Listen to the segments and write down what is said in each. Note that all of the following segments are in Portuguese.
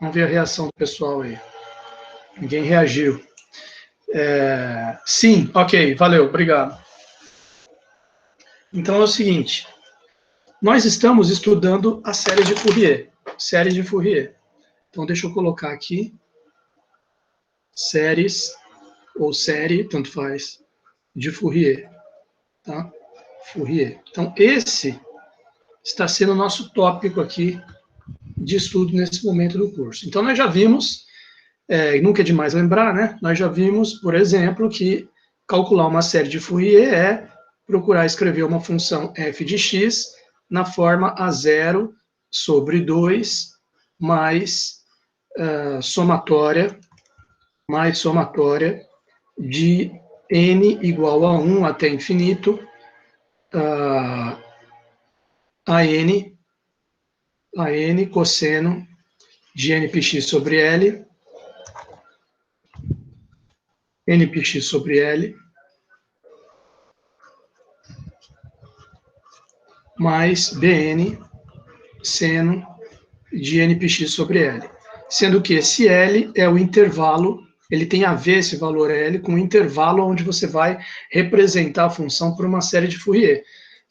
Vamos ver a reação do pessoal aí. Ninguém reagiu. Sim, ok, valeu, obrigado. Então é o seguinte, nós estamos estudando a série de Fourier. Série de Fourier. Então deixa eu colocar aqui, séries, ou série, tanto faz, de Fourier. Tá? Fourier. Então esse está sendo o nosso tópico aqui de estudo nesse momento do curso. Então nós já vimos, nunca é demais lembrar, né? Nós já vimos, por exemplo, que calcular uma série de Fourier é procurar escrever uma função f de x na forma A0 sobre 2 mais somatória de n igual a 1 até infinito a n cosseno de npx sobre L, npx sobre L, mais bn seno de npx sobre L. Sendo que esse L é o intervalo, ele tem a ver esse valor L com o intervalo onde você vai representar a função por uma série de Fourier.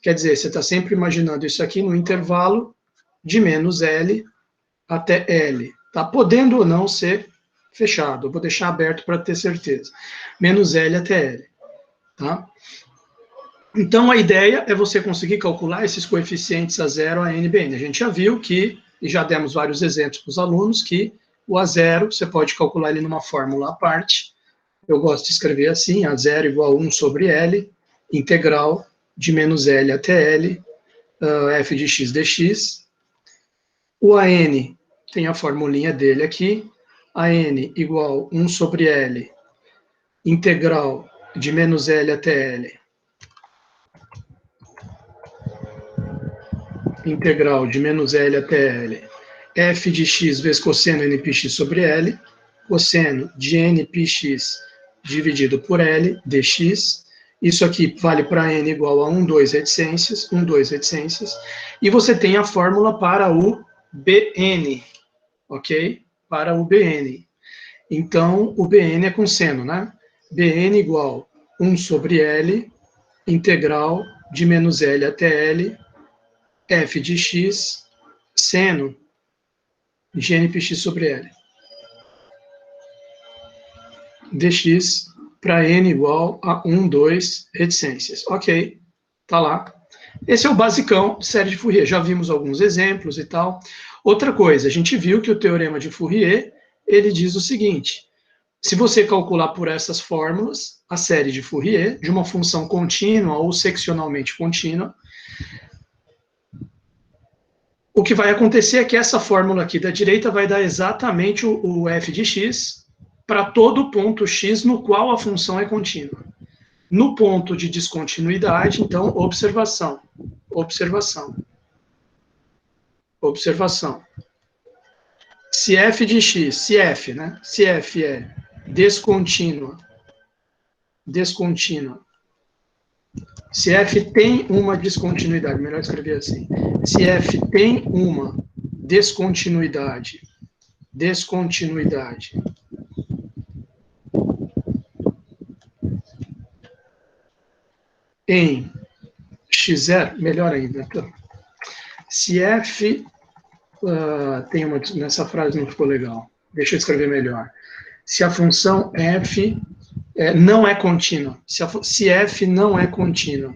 Quer dizer, você está sempre imaginando isso aqui no intervalo de menos L até L. Tá? Podendo ou não ser fechado, eu vou deixar aberto para ter certeza. Menos L até L. Tá? Então, a ideia é você conseguir calcular esses coeficientes A0 a N, Bn. A gente já viu que, e já demos vários exemplos para os alunos, que o A0, você pode calcular ele numa fórmula à parte. Eu gosto de escrever assim, A0 igual a 1 sobre L, integral de menos L até L, f de x dx. O AN tem a formulinha dele aqui, AN igual 1 sobre L, integral de menos L até L, integral de menos L até L, f de x vezes cosseno npx sobre L, cosseno de npx dividido por L, dx. Isso aqui vale para n igual a 1, 2 reticências, e você tem a fórmula para o Bn, ok? Para o Bn. Então, o Bn é com seno, né? Bn igual 1 sobre L, integral de menos L até L, f de x, seno de npx sobre L. dx para n igual a 1, 2 reticências. Ok, tá lá. Esse é o basicão de série de Fourier. Já vimos alguns exemplos e tal. Outra coisa, a gente viu que o teorema de Fourier, ele diz o seguinte: se você calcular por essas fórmulas a série de Fourier de uma função contínua ou seccionalmente contínua, o que vai acontecer é que essa fórmula aqui da direita vai dar exatamente o f de x para todo ponto x no qual a função é contínua. No ponto de descontinuidade, então, observação. Se f de x, se f é descontínua, se f tem uma descontinuidade, melhor escrever assim, se f tem uma descontinuidade em x0, melhor ainda, então, se f tem uma, nessa frase não ficou legal, deixa eu escrever melhor, se a função f não é contínua, se f não é contínua,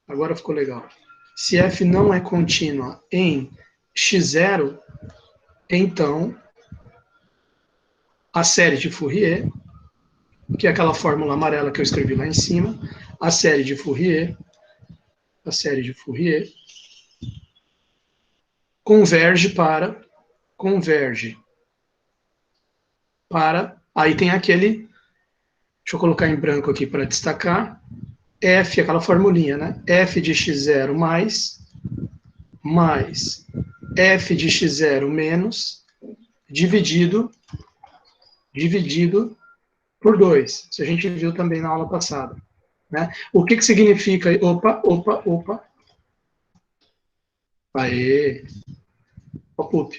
agora ficou legal, se f não é contínua em x0, então a série de Fourier, que é aquela fórmula amarela que eu escrevi lá em cima, a série de Fourier converge para, aí tem aquele, deixa eu colocar em branco aqui para destacar, f, aquela formulinha, né? F de x0 mais f de x0 menos, dividido por 2. Isso a gente viu também na aula passada. Né? O que significa... Opa. Aê. pop-up.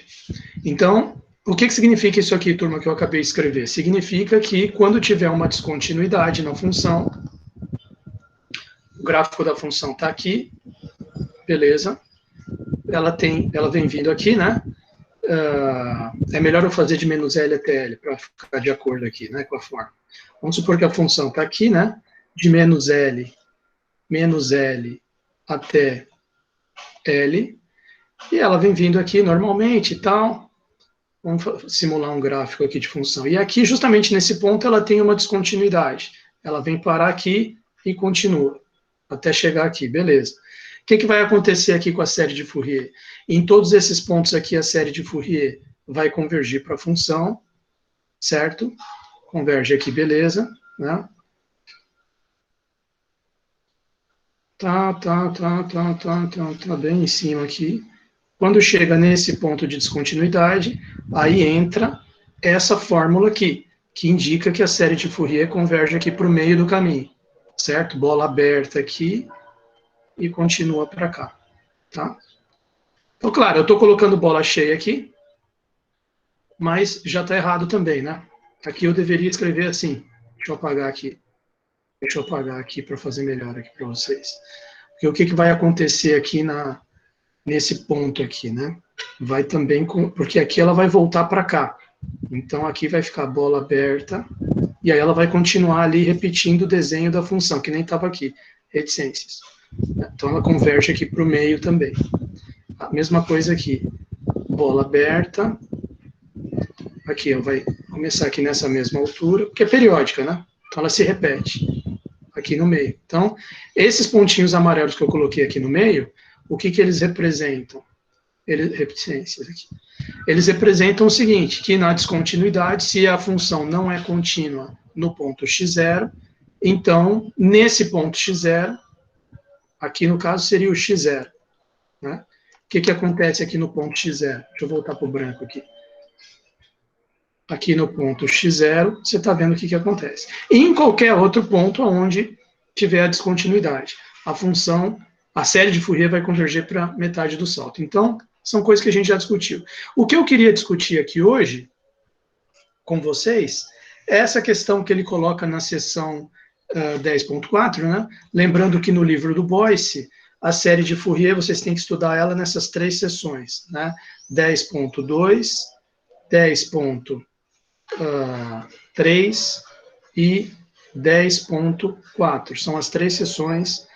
Então, o que significa isso aqui, turma, que eu acabei de escrever? Significa que quando tiver uma descontinuidade na função, o gráfico da função está aqui, beleza? Ela vem vindo aqui, né? É melhor eu fazer de menos L até L, para ficar de acordo aqui, né, com a forma. Vamos supor que a função está aqui, né? De menos L até L, e ela vem vindo aqui normalmente e tal. Vamos simular um gráfico aqui de função. E aqui, justamente nesse ponto, ela tem uma descontinuidade. Ela vem parar aqui e continua, até chegar aqui, beleza. O que vai acontecer aqui com a série de Fourier? Em todos esses pontos aqui, a série de Fourier vai convergir para a função, certo? Converge aqui, beleza, né? Tá bem em cima aqui. Quando chega nesse ponto de descontinuidade, aí entra essa fórmula aqui, que indica que a série de Fourier converge aqui para o meio do caminho, certo? Bola aberta aqui e continua para cá, tá? Então, claro, eu estou colocando bola cheia aqui, mas já está errado também, né? Aqui eu deveria escrever assim. Deixa eu apagar aqui. Deixa eu apagar aqui para fazer melhor aqui para vocês. Porque o que vai acontecer aqui nesse ponto aqui, né? Vai também, porque aqui ela vai voltar para cá. Então, aqui vai ficar bola aberta, e aí ela vai continuar ali repetindo o desenho da função, que nem estava aqui, reticências. Então, ela converge aqui para o meio também. A mesma coisa aqui, bola aberta, aqui, ó, vai começar aqui nessa mesma altura, que é periódica, né? Então, ela se repete aqui no meio. Então, esses pontinhos amarelos que eu coloquei aqui no meio, o que eles representam? Reticências aqui. Eles representam o seguinte, que na descontinuidade, se a função não é contínua no ponto x0, então, nesse ponto x0, aqui no caso seria o x0, né? O que acontece aqui no ponto x0? Deixa eu voltar para o branco aqui. Aqui no ponto x0, você está vendo o que acontece. E em qualquer outro ponto onde tiver a descontinuidade, a série de Fourier vai converger para metade do salto. Então, são coisas que a gente já discutiu. O que eu queria discutir aqui hoje, com vocês, é essa questão que ele coloca na seção 10.4, né? Lembrando que no livro do Boyce, a série de Fourier, vocês têm que estudar ela nessas 3 seções, né? 10.2, 10.3 e 10.4. São as 3 seções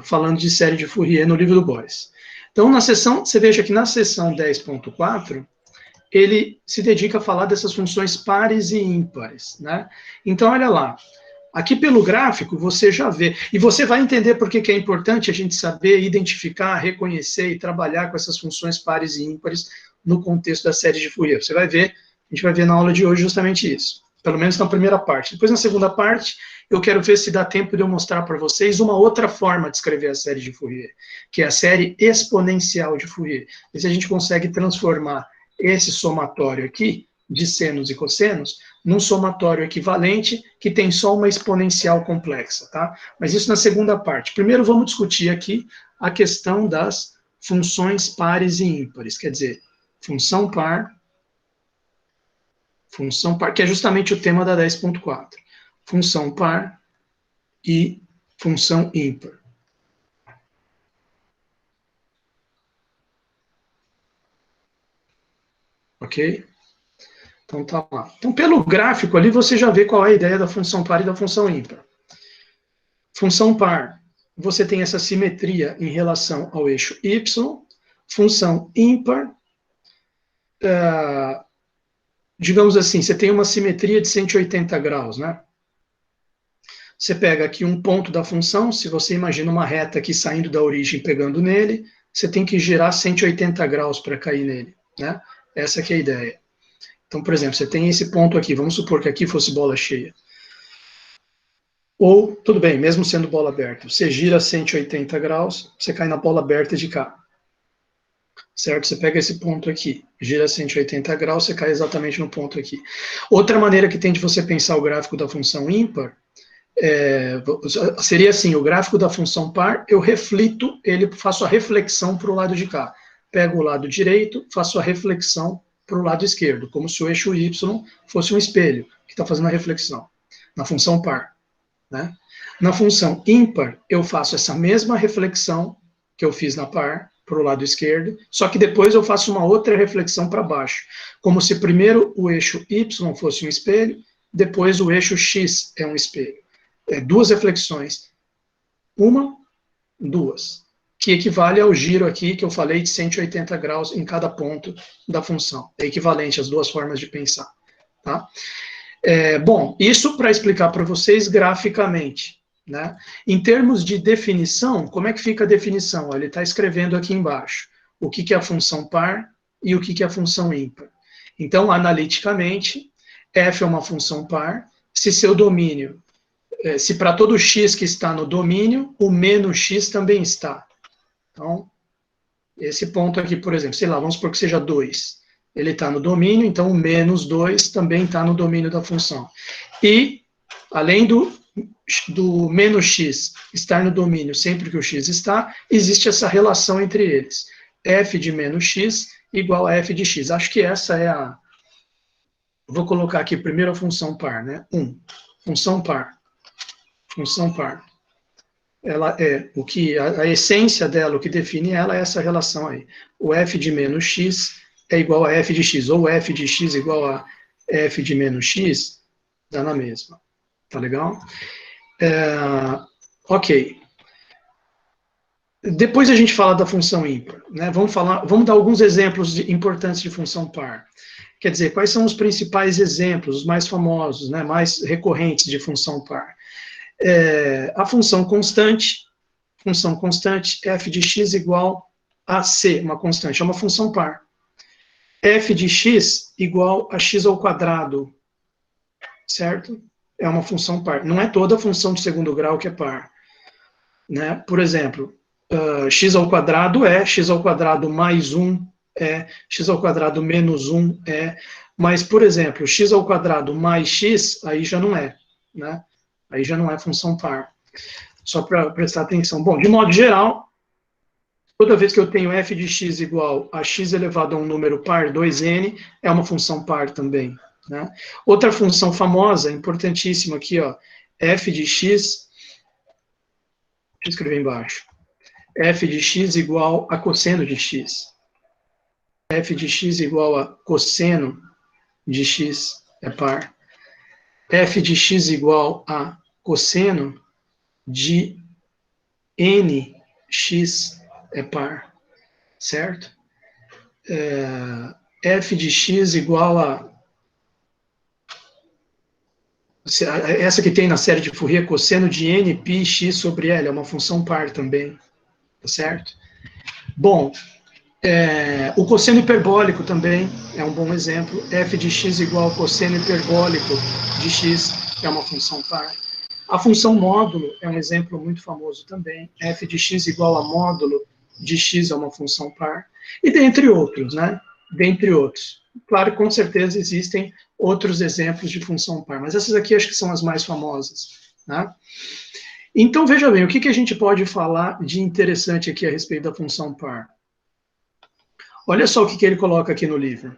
falando de série de Fourier no livro do Boyce. Então, você veja que na seção 10.4, ele se dedica a falar dessas funções pares e ímpares, né? Então, olha lá, aqui pelo gráfico você já vê, e você vai entender por que é importante a gente saber identificar, reconhecer e trabalhar com essas funções pares e ímpares no contexto da série de Fourier. Você vai ver, a gente vai ver na aula de hoje justamente isso, pelo menos na primeira parte. Depois, na segunda parte, eu quero ver se dá tempo de eu mostrar para vocês uma outra forma de escrever a série de Fourier, que é a série exponencial de Fourier. E se a gente consegue transformar esse somatório aqui, de senos e cossenos, num somatório equivalente que tem só uma exponencial complexa, tá? Mas isso na segunda parte. Primeiro vamos discutir aqui a questão das funções pares e ímpares, quer dizer, função par, que é justamente o tema da 10.4. Função par e função ímpar. Ok? Então, tá lá. Então, pelo gráfico ali, você já vê qual é a ideia da função par e da função ímpar. Função par, você tem essa simetria em relação ao eixo y. Função ímpar, digamos assim, você tem uma simetria de 180 graus, né? Você pega aqui um ponto da função, se você imagina uma reta aqui saindo da origem pegando nele, você tem que girar 180 graus para cair nele, né? Essa aqui é a ideia. Então, por exemplo, você tem esse ponto aqui, vamos supor que aqui fosse bola cheia. Ou, tudo bem, mesmo sendo bola aberta, você gira 180 graus, você cai na bola aberta de cá. Certo? Você pega esse ponto aqui, gira 180 graus, você cai exatamente no ponto aqui. Outra maneira que tem de você pensar o gráfico da função ímpar, seria assim, o gráfico da função par, eu reflito, faço a reflexão para o lado de cá. pego o lado direito, faço a reflexão para o lado esquerdo, como se o eixo y fosse um espelho, que está fazendo a reflexão, na função par. Né? Na função ímpar, eu faço essa mesma reflexão que eu fiz na par, para o lado esquerdo, só que depois eu faço uma outra reflexão para baixo, como se primeiro o eixo y fosse um espelho, depois o eixo x é um espelho. Duas reflexões, uma, duas, que equivale ao giro aqui que eu falei de 180 graus em cada ponto da função. É equivalente às duas formas de pensar. Tá? Bom, isso para explicar para vocês graficamente. Né? Em termos de definição, como é que fica a definição? Ele está escrevendo aqui embaixo o que é a função par e o que é a função ímpar. Então, analiticamente, f é uma função par se seu domínio, se para todo x que está no domínio, o menos x também está. Então, esse ponto aqui, por exemplo, sei lá, vamos supor que seja 2. Ele está no domínio, então o menos 2 também está no domínio da função. E, além do menos x estar no domínio sempre que o x está, existe essa relação entre eles. F de menos x igual a f de x. Acho que essa é a... Vou colocar aqui primeiro a função par, né? 1. Função par. Função par. Ela é o que... A essência dela, o que define ela é essa relação aí. O f de menos x é igual a f de x, ou f de x igual a f de menos x, dá na mesma. Tá legal? Ok. Depois a gente fala da função ímpar. Né? Vamos dar alguns exemplos importantes de função par. Quer dizer, quais são os principais exemplos, os mais famosos, né, mais recorrentes de função par? A função constante, f de x igual a c, uma constante, é uma função par. F de x igual a x ao quadrado, certo? É uma função par. Não é toda função de segundo grau que é par. Né? Por exemplo, x ao quadrado é, x ao quadrado mais 1 é, x ao quadrado menos 1 é, mas, por exemplo, x ao quadrado mais x, aí já não é, né? Aí já não é função par. Só para prestar atenção. Bom, de modo geral, toda vez que eu tenho f de x igual a x elevado a um número par, 2n, é uma função par também. Né? Outra função famosa, importantíssima aqui, ó, f de x, deixa eu escrever embaixo, f de x igual a cosseno de x. F de x igual a cosseno de x é par. F de x igual a cosseno de nx é par, certo? F de x igual a... Essa que tem na série de Fourier, cosseno de n pi x sobre L, é uma função par também, tá certo? Bom, o cosseno hiperbólico também é um bom exemplo. F de x igual ao cosseno hiperbólico de x é uma função par. A função módulo é um exemplo muito famoso também. F de x igual a módulo de x é uma função par. E dentre outros, né? Dentre outros. Claro que com certeza existem outros exemplos de função par, mas essas aqui acho que são as mais famosas. Né? Então, veja bem, o que a gente pode falar de interessante aqui a respeito da função par? Olha só o que ele coloca aqui no livro.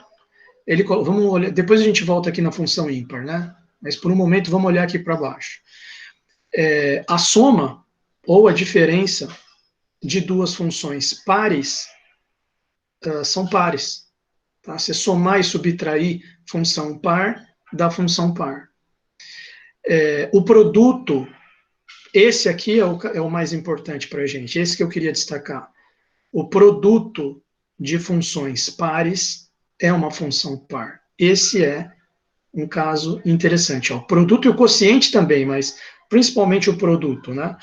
Vamos olhar, depois a gente volta aqui na função ímpar, né? Mas por um momento vamos olhar aqui para baixo. A soma ou a diferença de duas funções pares são pares. Tá? Se somar e subtrair função par, dá função par. O produto, esse aqui é o mais importante para a gente, esse que eu queria destacar. O produto de funções pares é uma função par. Esse é um caso interessante. Ó. O produto e o quociente também, mas principalmente o produto. Né?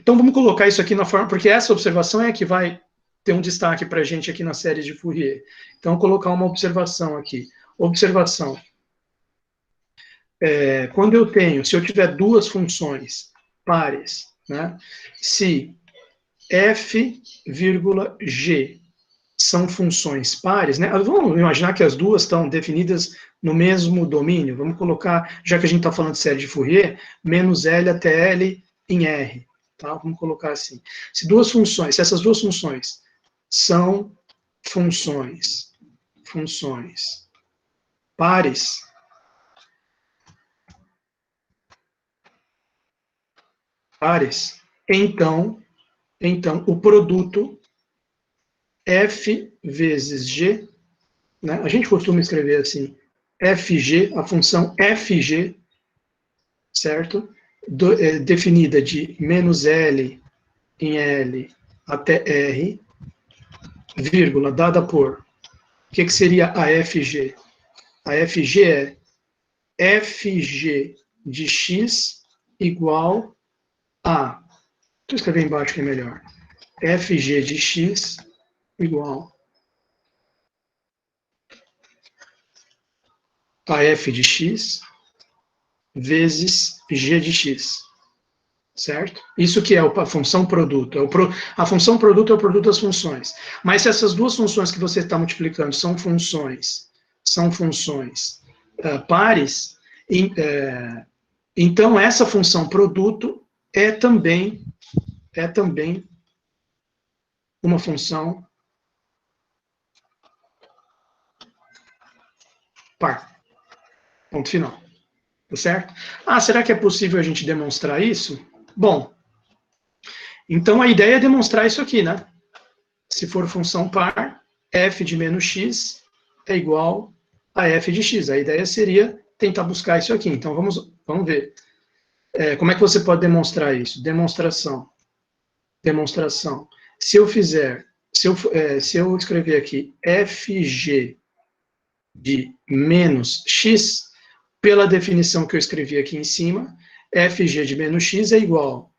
Então vamos colocar isso aqui na forma, porque essa observação é a que vai ter um destaque para a gente aqui na série de Fourier. Então, vou colocar uma observação aqui. Observação. Quando eu tenho, se eu tiver duas funções pares, né, se f, g são funções pares, né, vamos imaginar que as duas estão definidas no mesmo domínio, vamos colocar, já que a gente está falando de série de Fourier, menos L até L em R, tá? Vamos colocar assim. Se essas duas funções são funções pares, então o produto f vezes g, né? A gente costuma escrever assim, fg, a função fg, certo? Definida de menos L em L até R, vírgula, dada por, o que seria a fg? A fg é fg de x igual a, deixa eu escrever embaixo que é melhor, fg de x igual a f de x vezes g de x, certo? Isso que é a função produto. A função produto é o produto das funções. Mas se essas duas funções que você está multiplicando são funções pares, então essa função produto é também uma função par. Ponto final. Tá certo? Ah, será que é possível a gente demonstrar isso? Bom, então a ideia é demonstrar isso aqui, né? Se for função par, f de menos x é igual a f de x. A ideia seria tentar buscar isso aqui. Então vamos ver. Como é que você pode demonstrar isso? Demonstração. Se eu escrever aqui fg de menos x, pela definição que eu escrevi aqui em cima, fg de menos x é igual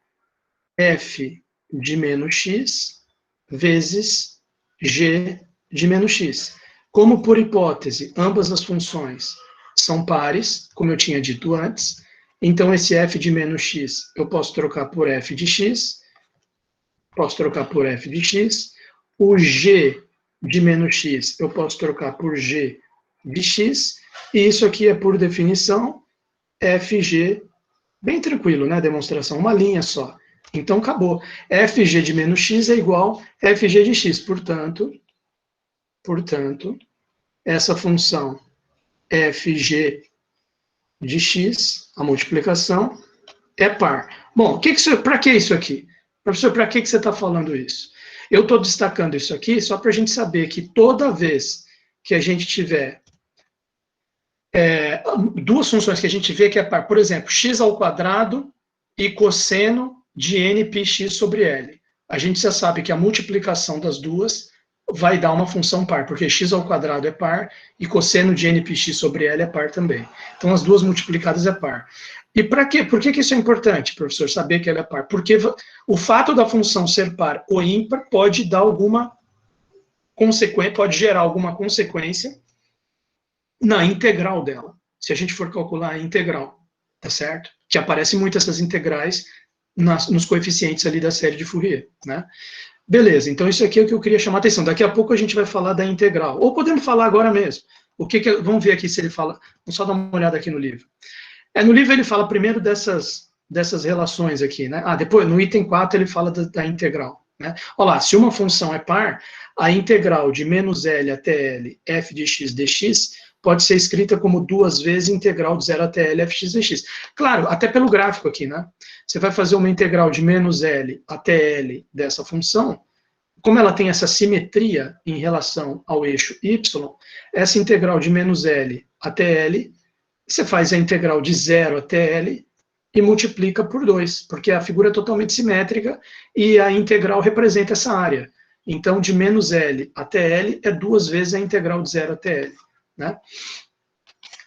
a f de menos x vezes g de menos x. Como, por hipótese, ambas as funções são pares, como eu tinha dito antes, então esse f de menos x eu posso trocar por f de x, o g de menos x eu posso trocar por g de x, e isso aqui é, por definição, fg, bem tranquilo, né, demonstração, uma linha só. Então, acabou. fg de menos x é igual a fg de x. Portanto, essa função fg de x, a multiplicação, é par. Bom, para que isso aqui? Professor, para que você está falando isso? Eu estou destacando isso aqui só para a gente saber que toda vez que a gente tiver duas funções que a gente vê que é par, por exemplo, x ao quadrado e cosseno de nπx sobre L. A gente já sabe que a multiplicação das duas vai dar uma função par, porque x ao quadrado é par e cosseno de nπx sobre L é par também. Então, as duas multiplicadas é par. E para quê? Por que isso é importante, professor, saber que ela é par? Porque o fato da função ser par ou ímpar pode dar alguma consequência, pode gerar alguma consequência na integral dela, se a gente for calcular a integral, tá certo? Que aparecem muito essas integrais nos coeficientes ali da série de Fourier, né? Beleza, então isso aqui é o que eu queria chamar a atenção. Daqui a pouco a gente vai falar da integral, ou podemos falar agora mesmo. Vamos ver aqui se ele fala, vamos só dar uma olhada aqui no livro. No livro ele fala primeiro dessas relações aqui, né? Depois, no item 4, ele fala da integral, né? Olha lá, se uma função é par, a integral de menos L até L, f de x dx, pode ser escrita como duas vezes integral de 0 até L, fx dx. Claro, até pelo gráfico aqui, né? Você vai fazer uma integral de menos L até L dessa função, como ela tem essa simetria em relação ao eixo y, essa integral de menos L até L, você faz a integral de 0 até L e multiplica por 2, porque a figura é totalmente simétrica e a integral representa essa área. Então, de menos L até L é duas vezes a integral de 0 até L. Né?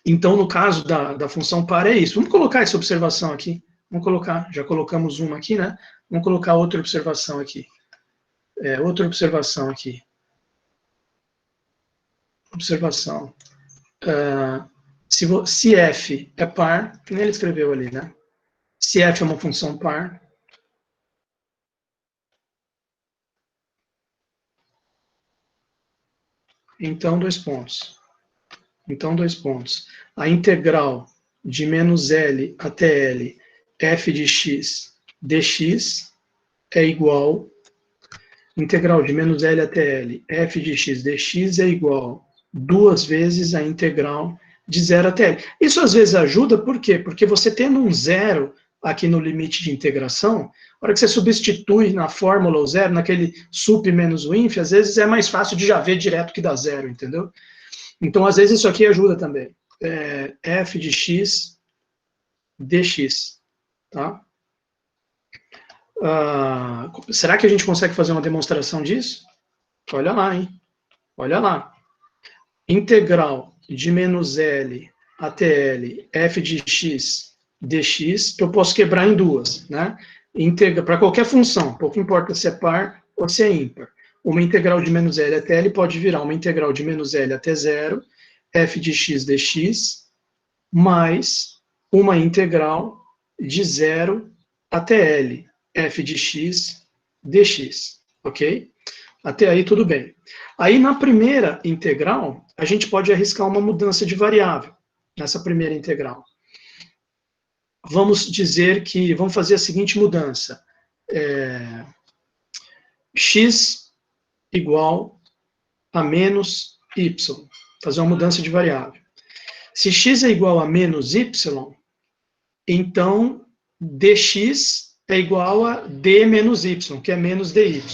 Então, no caso da função par, é isso. Vamos colocar essa observação aqui. Vamos colocar, já colocamos uma aqui, né? Vamos colocar outra observação aqui. Observação. Se f é par, que nem ele escreveu ali, né? Se f é uma função par, então dois pontos. A integral de menos L até L, f de x dx, é igual integral de menos L até L, f de x dx é igual 2 vezes a integral de 0 até L. Isso às vezes ajuda, por quê? Porque você tendo um zero aqui no limite de integração, na hora que você substitui na fórmula o zero, naquele sup menos o inf, às vezes é mais fácil de já ver direto que dá zero, entendeu? Então, às vezes isso aqui ajuda também. F de x dx, tá? Será que a gente consegue fazer uma demonstração disso? Olha lá, hein? Olha lá. Integral de menos L até L, f de x dx, eu posso quebrar em duas, né? Para qualquer função, pouco importa se é par ou se é ímpar. Uma integral de menos L até L pode virar uma integral de menos L até zero, f de x dx, mais uma integral de 0 até L, f de x dx, ok? Até aí tudo bem. Aí na primeira integral, a gente pode arriscar uma mudança de variável, nessa primeira integral. Vamos dizer que, vamos fazer a seguinte mudança. X igual a menos y. Fazer uma mudança de variável. Se x é igual a menos y, então dx é igual a d menos y, que é menos dy.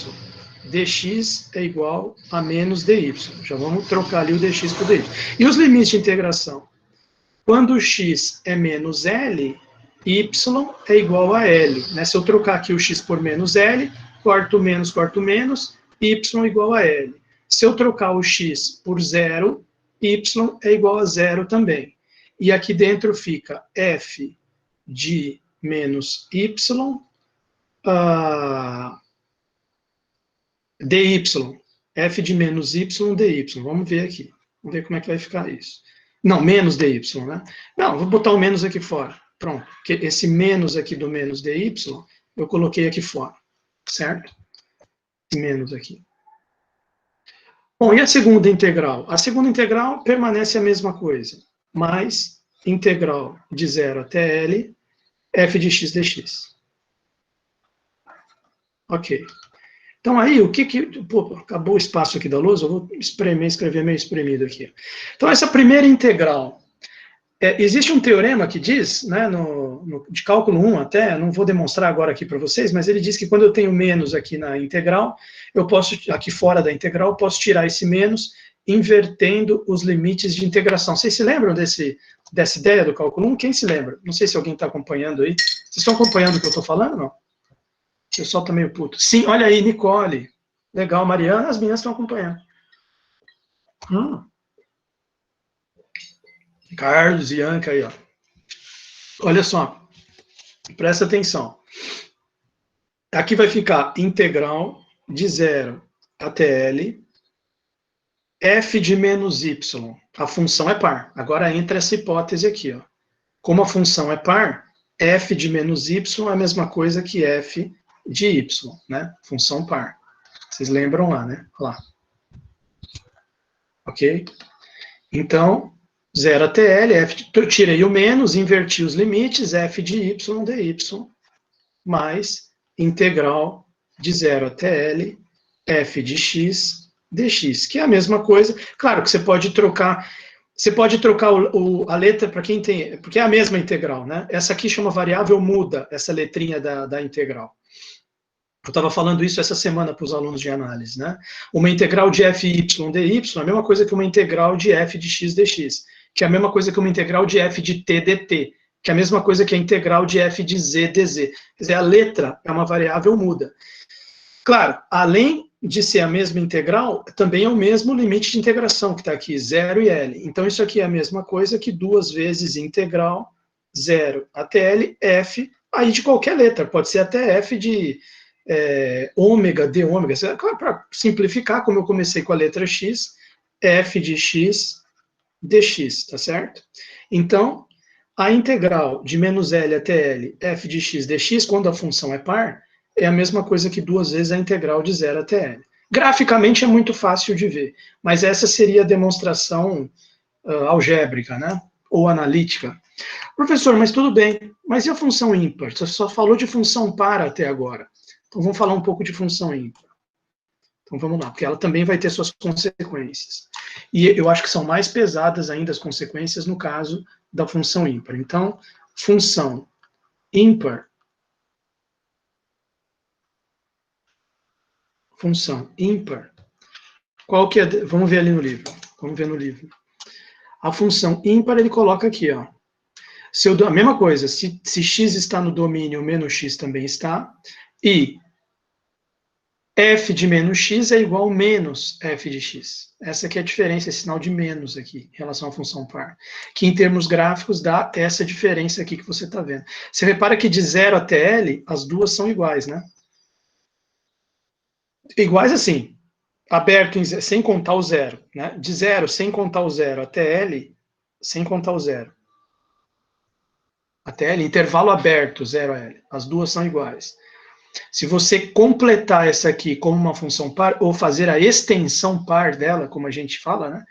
Dx é igual a menos dy. Já vamos trocar ali o dx por dy. E os limites de integração? Quando x é menos L, y é igual a L. Né? Se eu trocar aqui o x por menos L, quarto menos, y igual a L. Se eu trocar o x por zero, y é igual a zero também. E aqui dentro fica f de menos y, dy, f de menos y, dy. Vamos ver aqui. Vamos ver como é que vai ficar isso. Não, menos dy, né? Não, vou botar o menos aqui fora. Pronto. Porque esse menos aqui do menos dy, eu coloquei aqui fora. Certo? Menos aqui. Bom, e a segunda integral? A segunda integral permanece a mesma coisa. Mais integral de 0 até L, f de x dx. Ok. Então aí, o que que... Pô, acabou o espaço aqui da lousa, eu vou escrever meio espremido aqui. Então, essa primeira integral, existe um teorema que diz, né, de cálculo 1 até, não vou demonstrar agora aqui para vocês, mas ele diz que quando eu tenho menos aqui na integral, eu posso, aqui fora da integral, eu posso tirar esse menos invertendo os limites de integração. Vocês se lembram dessa ideia do cálculo 1? Quem se lembra? Não sei se alguém está acompanhando aí. Vocês estão acompanhando o que eu estou falando, não? O pessoal tá meio puto. Sim, olha aí, Nicole. Legal, Mariana, as meninas estão acompanhando. Carlos, Ianca aí, ó. Olha só, presta atenção. Aqui vai ficar integral de 0 até L, f de menos y. A função é par. Agora entra essa hipótese aqui, ó. Como a função é par, f de menos y é a mesma coisa que f de y, né? Função par. Vocês lembram lá, né? Lá. Ok? Então, 0 até L, eu tirei o menos, inverti os limites, f de y dy, mais integral de 0 até L, f de x dx, que é a mesma coisa. Claro que você pode trocar a letra para quem tem, porque é a mesma integral, né? Essa aqui chama variável muda, essa letrinha da integral. Eu estava falando isso essa semana para os alunos de análise, né? Uma integral de fy dy é a mesma coisa que uma integral de f de x dx, que é a mesma coisa que uma integral de f de t dt, que é a mesma coisa que a integral de f de z dz. Quer dizer, a letra é uma variável muda. Claro, além de ser a mesma integral, também é o mesmo limite de integração, que está aqui, 0 e L. Então, isso aqui é a mesma coisa que 2 vezes integral 0 até L, f, aí de qualquer letra, pode ser até f de ômega, d ômega, para simplificar, como eu comecei com a letra x, f de x dx, tá certo? Então, a integral de menos L até L, f de x dx, quando a função é par, é a mesma coisa que 2 vezes a integral de 0 até L. Graficamente é muito fácil de ver, mas essa seria a demonstração algébrica, né? Ou analítica. Professor, mas tudo bem, mas e a função ímpar? Você só falou de função par até agora. Então, vamos falar um pouco de função ímpar. Então vamos lá, porque ela também vai ter suas consequências. E eu acho que são mais pesadas ainda as consequências no caso da função ímpar. Então, função ímpar, qual que é? Vamos ver ali no livro. Vamos ver no livro. A função ímpar ele coloca aqui, ó. A mesma coisa, se x está no domínio, menos x também está, e f de menos x é igual a menos f de x. Essa aqui é a diferença, esse sinal de menos aqui, em relação à função par. Que em termos gráficos dá essa diferença aqui que você está vendo. Você repara que de 0 até L, as duas são iguais, né? Iguais assim, aberto sem contar o zero. Né? De 0, sem contar o zero, até L, sem contar o zero. Até L, intervalo aberto, 0 a L. As duas são iguais. Se você completar essa aqui como uma função par, ou fazer a extensão par dela, como a gente fala, né?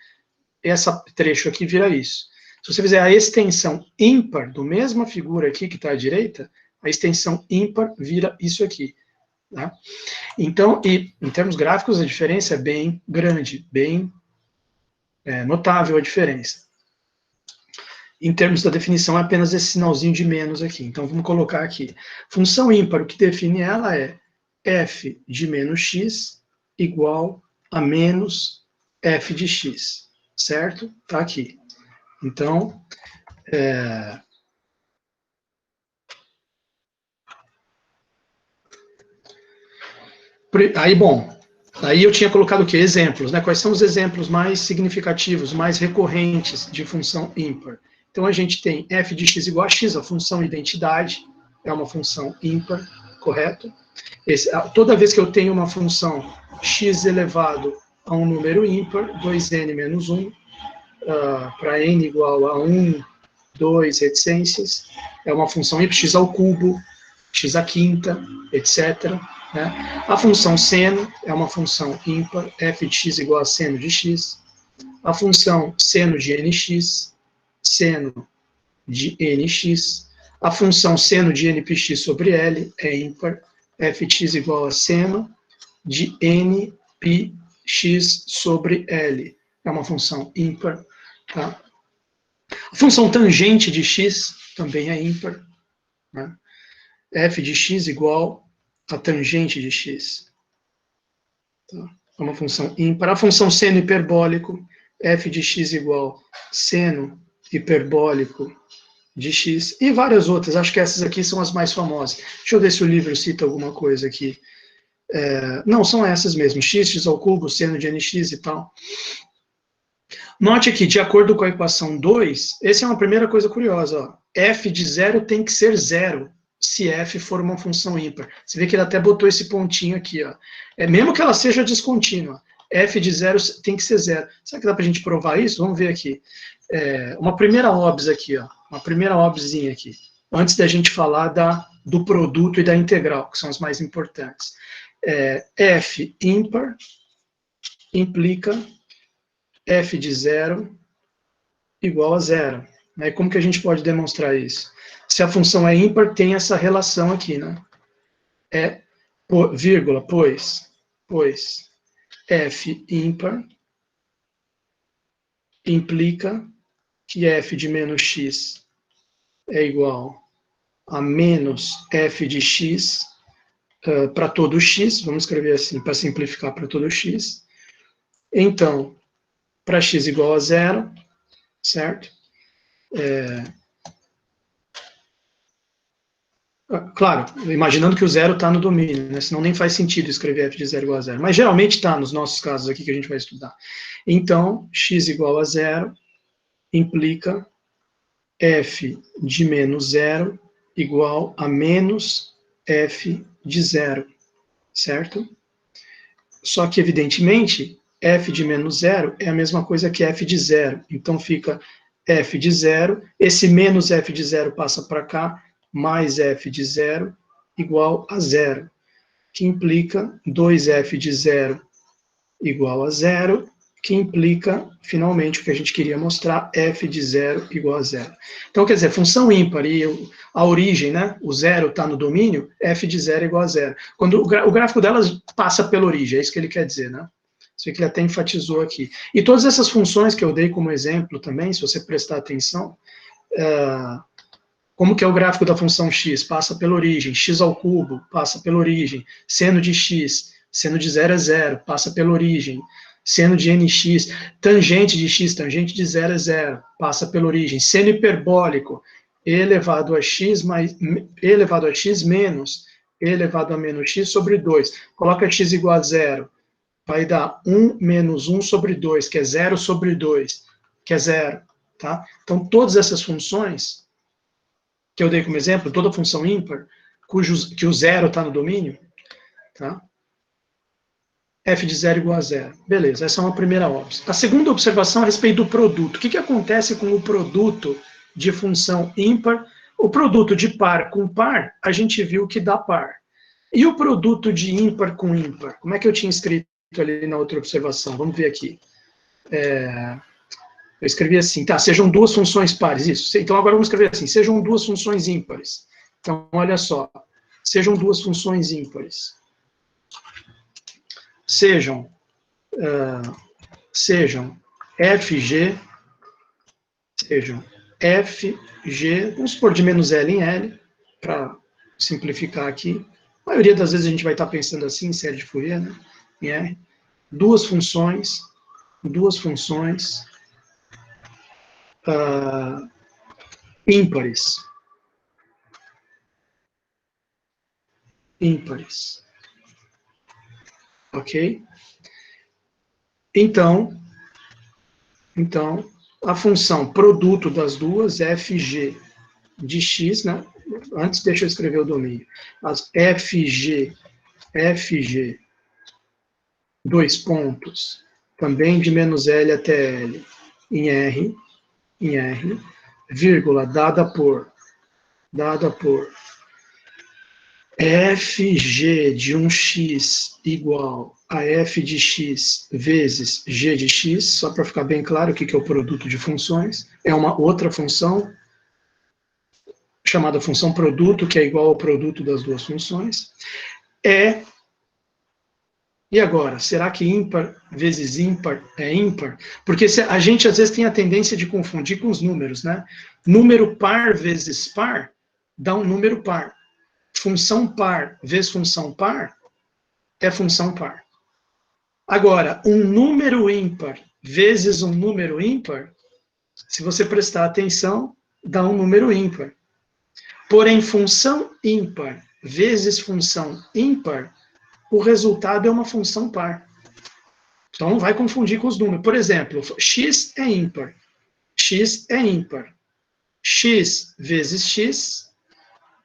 Esse trecho aqui vira isso. Se você fizer a extensão ímpar do mesma figura aqui que está à direita, a extensão ímpar vira isso aqui. Tá? Então, e em termos gráficos, a diferença é bem grande, bem notável a diferença. Em termos da definição, é apenas esse sinalzinho de menos aqui. Então, vamos colocar aqui. Função ímpar, o que define ela é f de menos x igual a menos f de x, certo? Está aqui. Então, aí, bom, aí eu tinha colocado o quê? Exemplos, né? Quais são os exemplos mais significativos, mais recorrentes de função ímpar? Então, a gente tem f de x igual a x, a função identidade, é uma função ímpar, correto? Toda vez que eu tenho uma função x elevado a um número ímpar, 2n menos 1, para n igual a 1, 2 reticências, é uma função ímpar, x ao cubo, x à quinta, etc. Né? A função seno é uma função ímpar, f de x igual a seno de x. A função seno de nx, seno de nx. A função seno de npx sobre L é ímpar, f de x igual a seno de npx sobre L. É uma função ímpar. Tá? A função tangente de x também é ímpar. Né? F de x igual a tangente de x. Tá? É uma função ímpar. A função seno hiperbólico, f de x igual seno hiperbólico de x, e várias outras. Acho que essas aqui são as mais famosas. Deixa eu ver se o livro cita alguma coisa aqui. Não, são essas mesmo. X ao cubo, seno de nx e tal. Note aqui, de acordo com a equação 2, essa é uma primeira coisa curiosa. Ó. F de 0 tem que ser 0, se f for uma função ímpar. Você vê que ele até botou esse pontinho aqui. Ó. Mesmo que ela seja descontínua, f de 0 tem que ser 0. Será que dá para a gente provar isso? Vamos ver aqui. Uma primeira OBS aqui, ó. Uma primeira OBSzinha aqui, antes da gente falar do produto e da integral, que são as mais importantes. F ímpar implica f de 0 igual a 0. Né? Como que a gente pode demonstrar isso? Se a função é ímpar, tem essa relação aqui, né? Vírgula, pois f ímpar implica que f de menos x é igual a menos f de x para todo x, vamos escrever assim, para simplificar para todo x. Então, para x igual a 0, certo? Claro, imaginando que o zero está no domínio, né? Senão nem faz sentido escrever f de 0 igual a 0. Mas geralmente está nos nossos casos aqui que a gente vai estudar. Então, x igual a 0 implica f de menos 0 igual a menos f de 0, certo? Só que, evidentemente, f de menos 0 é a mesma coisa que f de 0. Então, fica f de 0, esse menos f de 0 passa para cá, mais f de 0 igual a 0, que implica 2f de 0 igual a 0, que implica, finalmente, o que a gente queria mostrar, f de 0 igual a 0. Então, quer dizer, função ímpar e a origem, né, o zero está no domínio, f de 0 igual a 0. Quando o gráfico delas passa pela origem, é isso que ele quer dizer, né? Isso que ele até enfatizou aqui. E todas essas funções que eu dei como exemplo também, se você prestar atenção, como que é o gráfico da função x? Passa pela origem, x ao cubo, passa pela origem, seno de x, seno de 0 é 0, passa pela origem, seno de nx, tangente de x, tangente de 0 é 0, passa pela origem, seno hiperbólico, e elevado a x menos e elevado a menos x sobre 2. Coloca x igual a 0, vai dar 1 menos 1 sobre 2, que é 0 sobre 2, que é 0. Tá? Então, todas essas funções que eu dei como exemplo, toda função ímpar, que o zero está no domínio, tá? f de 0 igual a 0. Beleza, essa é uma primeira observação. A segunda observação é a respeito do produto. O que acontece com o produto de função ímpar? O produto de par com par, a gente viu que dá par. E o produto de ímpar com ímpar? Como é que eu tinha escrito ali na outra observação? Vamos ver aqui. Eu escrevi assim, tá, sejam duas funções pares, isso. Então agora vamos escrever assim, sejam duas funções ímpares. Então, olha só, sejam duas funções ímpares. Sejam FG, vamos supor de menos L em L, para simplificar aqui. A maioria das vezes a gente vai estar pensando assim, em série de Fourier, né? Em R. Duas funções ímpares. Ok? Então, a função produto das duas, fg de x, né? Antes deixa eu escrever o domínio. As fg, dois pontos, também de menos L até L, em R, vírgula, dada por fg de um x igual a f de x vezes g de x, só para ficar bem claro o que é o produto de funções, é uma outra função chamada função produto, que é igual ao produto das duas funções, e agora, será que ímpar vezes ímpar é ímpar? Porque a gente às vezes tem a tendência de confundir com os números, né? Número par vezes par dá um número par. Função par vezes função par é função par. Agora, um número ímpar vezes um número ímpar, se você prestar atenção, dá um número ímpar. Porém, função ímpar vezes função ímpar, o resultado é uma função par. Então, não vai confundir com os números. Por exemplo, x é ímpar. X é ímpar. X vezes x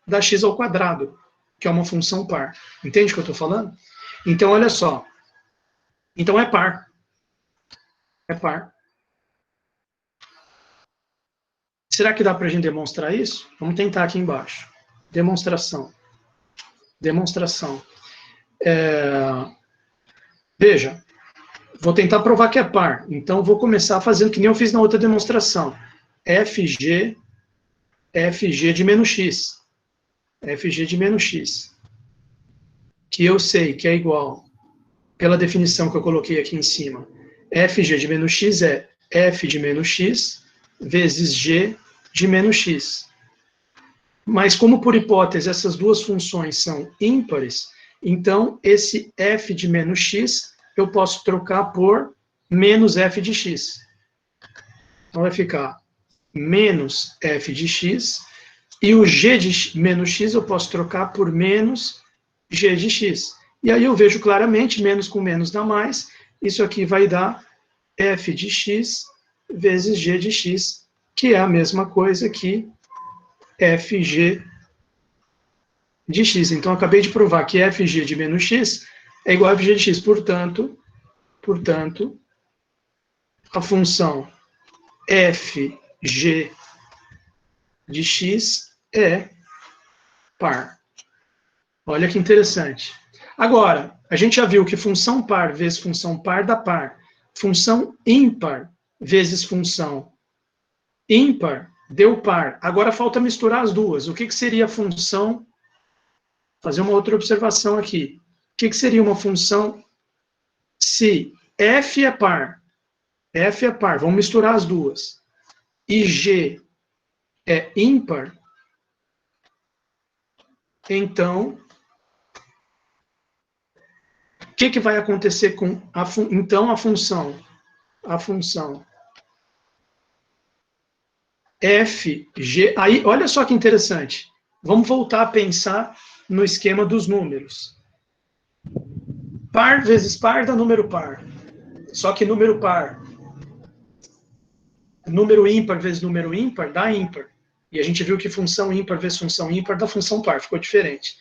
dá x ao quadrado, que é uma função par. Entende o que eu estou falando? Então, olha só. Então, é par. É par. Será que dá para a gente demonstrar isso? Vamos tentar aqui embaixo. Demonstração. Veja, vou tentar provar que é par. Então, vou começar fazendo que nem eu fiz na outra demonstração. FG de menos x. FG de menos x. Que eu sei que é igual, pela definição que eu coloquei aqui em cima, FG de menos x é f de menos x vezes g de menos x. Mas como por hipótese essas duas funções são ímpares, então esse f de menos x eu posso trocar por menos f de x. Então vai ficar menos f de x, e o g de menos x eu posso trocar por menos g de x. E aí eu vejo claramente, menos com menos dá mais, isso aqui vai dar f de x vezes g de x, que é a mesma coisa que fg de x. Então, eu acabei de provar que fg de menos x é igual a fg de x. Portanto, a função fg de x é par. Olha que interessante. Agora, a gente já viu que função par vezes função par dá par. função ímpar vezes função ímpar, deu par. Agora falta misturar as duas. O que seria a função? Fazer uma outra observação aqui. O que seria uma função se f é par? F é par, vamos misturar as duas. E g é ímpar. Então, o que vai acontecer com a função f, g, aí, olha só que interessante. Vamos voltar a pensar no esquema dos números. Par vezes par dá número par. Só que número par, número ímpar vezes número ímpar dá ímpar. E a gente viu que função ímpar vezes função ímpar dá função par, ficou diferente.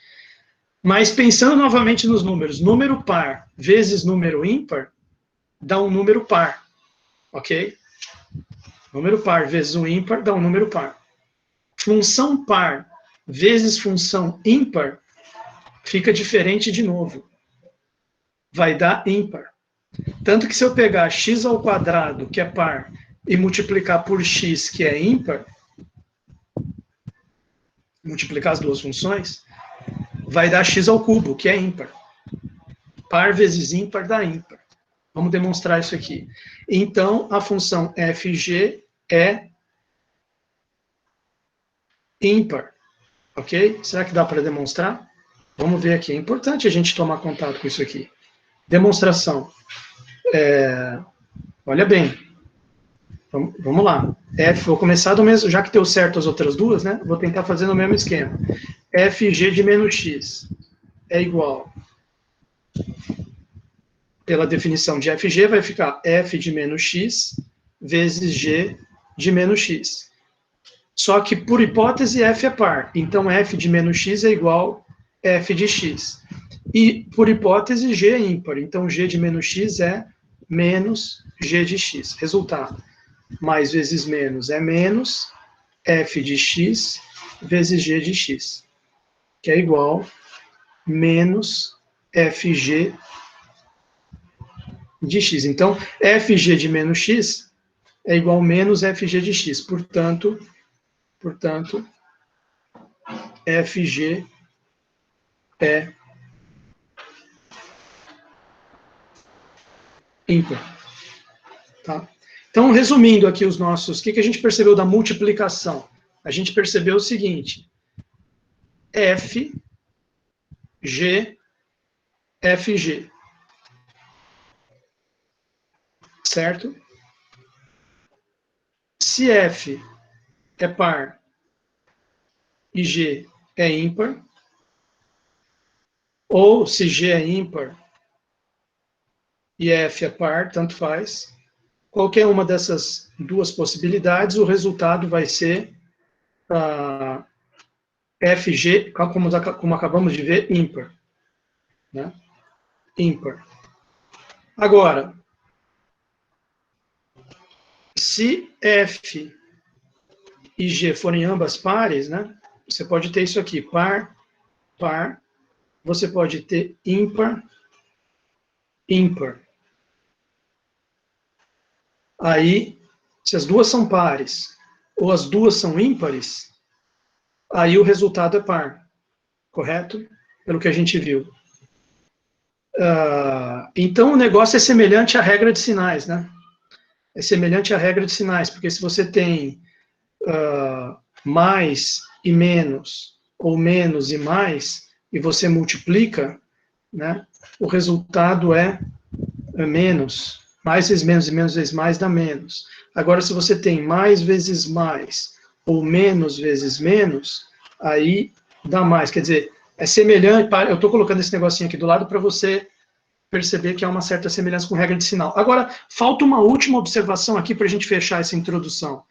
Mas pensando novamente nos números, número par vezes número ímpar dá um número par, ok? Número par vezes um ímpar dá um número par. Função par vezes função ímpar fica diferente de novo. Vai dar ímpar. Tanto que se eu pegar x ao quadrado, que é par, e multiplicar por x, que é ímpar, multiplicar as duas funções, vai dar x ao cubo, que é ímpar. Par vezes ímpar dá ímpar. Vamos demonstrar isso aqui. Então, a função fg é ímpar. Ok? Será que dá para demonstrar? Vamos ver aqui. É importante a gente tomar contato com isso aqui. Demonstração. Olha bem. Vamos lá. Vou começar do mesmo, já que deu certo as outras duas, né? Vou tentar fazer no mesmo esquema. Fg de menos x é igual, pela definição de fg, vai ficar f de menos x vezes g de menos x. Só que, por hipótese, f é par. Então, f de menos x é igual a f de x. E, por hipótese, g é ímpar. Então, g de menos x é menos g de x. Resultado. Mais vezes menos é menos f de x vezes g de x, que é igual a menos fg de x. Então, fg de menos x é igual a menos fg de x. Portanto, fg é ímpar. Tá? Então, resumindo aqui os nossos... O que a gente percebeu da multiplicação? A gente percebeu o seguinte. F, G, FG. Certo? Se F é par e G é ímpar, ou se G é ímpar e F é par, tanto faz. Qualquer uma dessas duas possibilidades, o resultado vai ser FG, como acabamos de ver, ímpar. Né? Ímpar. Agora, se F e G forem ambas pares, né, você pode ter isso aqui, par, par, você pode ter ímpar, ímpar. Aí, se as duas são pares ou as duas são ímpares, aí o resultado é par, correto? Pelo que a gente viu. Então, o negócio é semelhante à regra de sinais, né? É semelhante à regra de sinais, porque se você tem mais e menos, ou menos e mais, e você multiplica, né, o resultado é menos. Mais vezes menos e menos vezes mais dá menos. Agora, se você tem mais vezes mais, ou menos vezes menos, aí dá mais. Quer dizer, é semelhante, eu estou colocando esse negocinho aqui do lado para você perceber que há uma certa semelhança com regra de sinal. Agora, falta uma última observação aqui para a gente fechar essa introdução,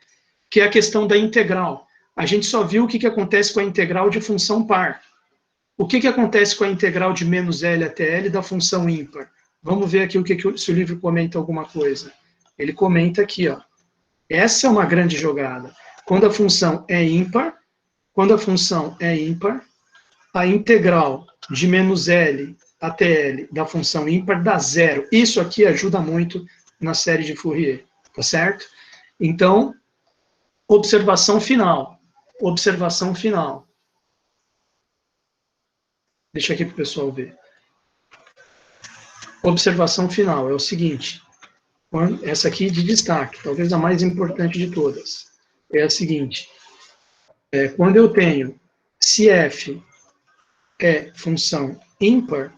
que é a questão da integral. A gente só viu o que acontece com a integral de função par. O que acontece com a integral de menos L até L da função ímpar? Vamos ver aqui se o livro comenta alguma coisa. Ele comenta aqui, ó. Essa é uma grande jogada. Quando a função é ímpar, a integral de menos L até L da função ímpar dá zero. Isso aqui ajuda muito na série de Fourier, tá certo? Então, observação final. Observação final. Deixa aqui para o pessoal ver. Observação final é o seguinte. Essa aqui de destaque, talvez a mais importante de todas. É a seguinte. Quando eu tenho, se f é função ímpar,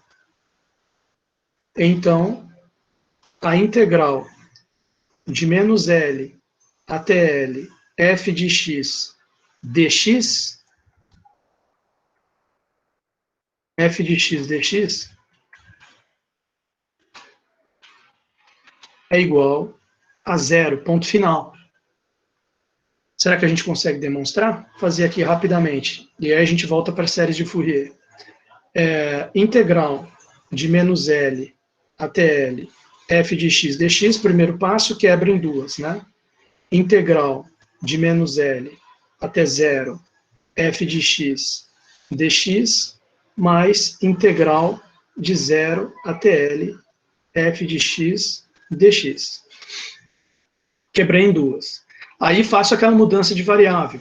então a integral de menos L até L, f de x dx, f de x dx, é igual a zero, ponto final. Será que a gente consegue demonstrar? Fazer aqui rapidamente. E aí a gente volta para as séries de Fourier. Integral de menos L até L, f de x dx, primeiro passo, quebra em duas, né? Integral de menos L até zero, f de x dx, mais integral de zero até L, f de x dx. Quebrei em duas. Aí faço aquela mudança de variável,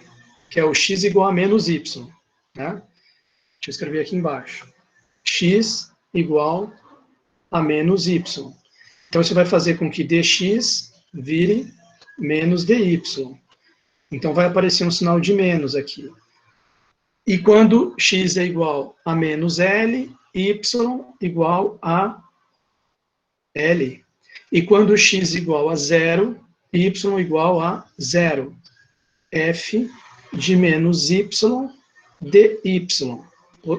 que é o x igual a menos y. Né? Deixa eu escrever aqui embaixo. X igual a menos y. Então, isso vai fazer com que dx vire menos dy. Então, vai aparecer um sinal de menos aqui. E quando x é igual a menos L, y igual a L. E quando x igual a zero, y igual a zero. F de menos y dy.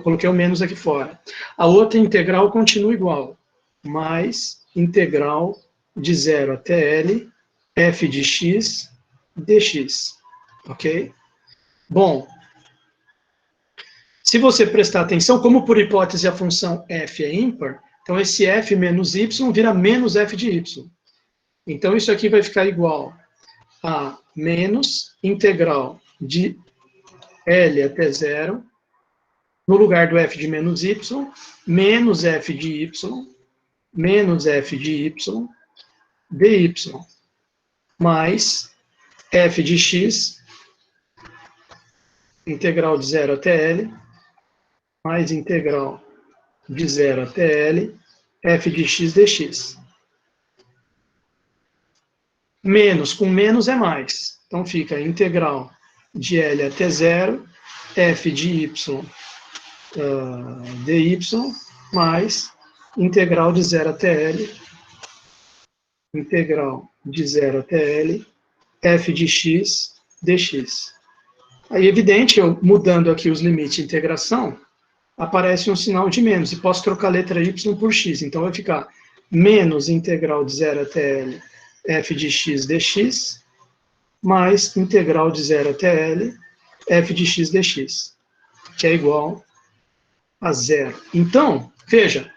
Coloquei o menos aqui fora. A outra integral continua igual. Mais integral de 0 até L, f de x dx. Ok? Bom, se você prestar atenção, como por hipótese a função f é ímpar, então esse f menos y vira menos f de y. Então isso aqui vai ficar igual a menos integral de L até zero, no lugar do f de menos y, menos f de y, menos f de y, dy, mais f de x, integral de 0 até L, mais integral de 0 até L, f de x dx. Menos com menos é mais. Então fica integral de L até 0, f de y dy, mais integral de 0 até L, integral de 0 até L, f de x dx. Aí, evidente, eu mudando aqui os limites de integração, aparece um sinal de menos, e posso trocar a letra y por x. Então, vai ficar menos integral de 0 até L, f de x dx, mais integral de 0 até L, f de x dx, que é igual a zero. Então, veja,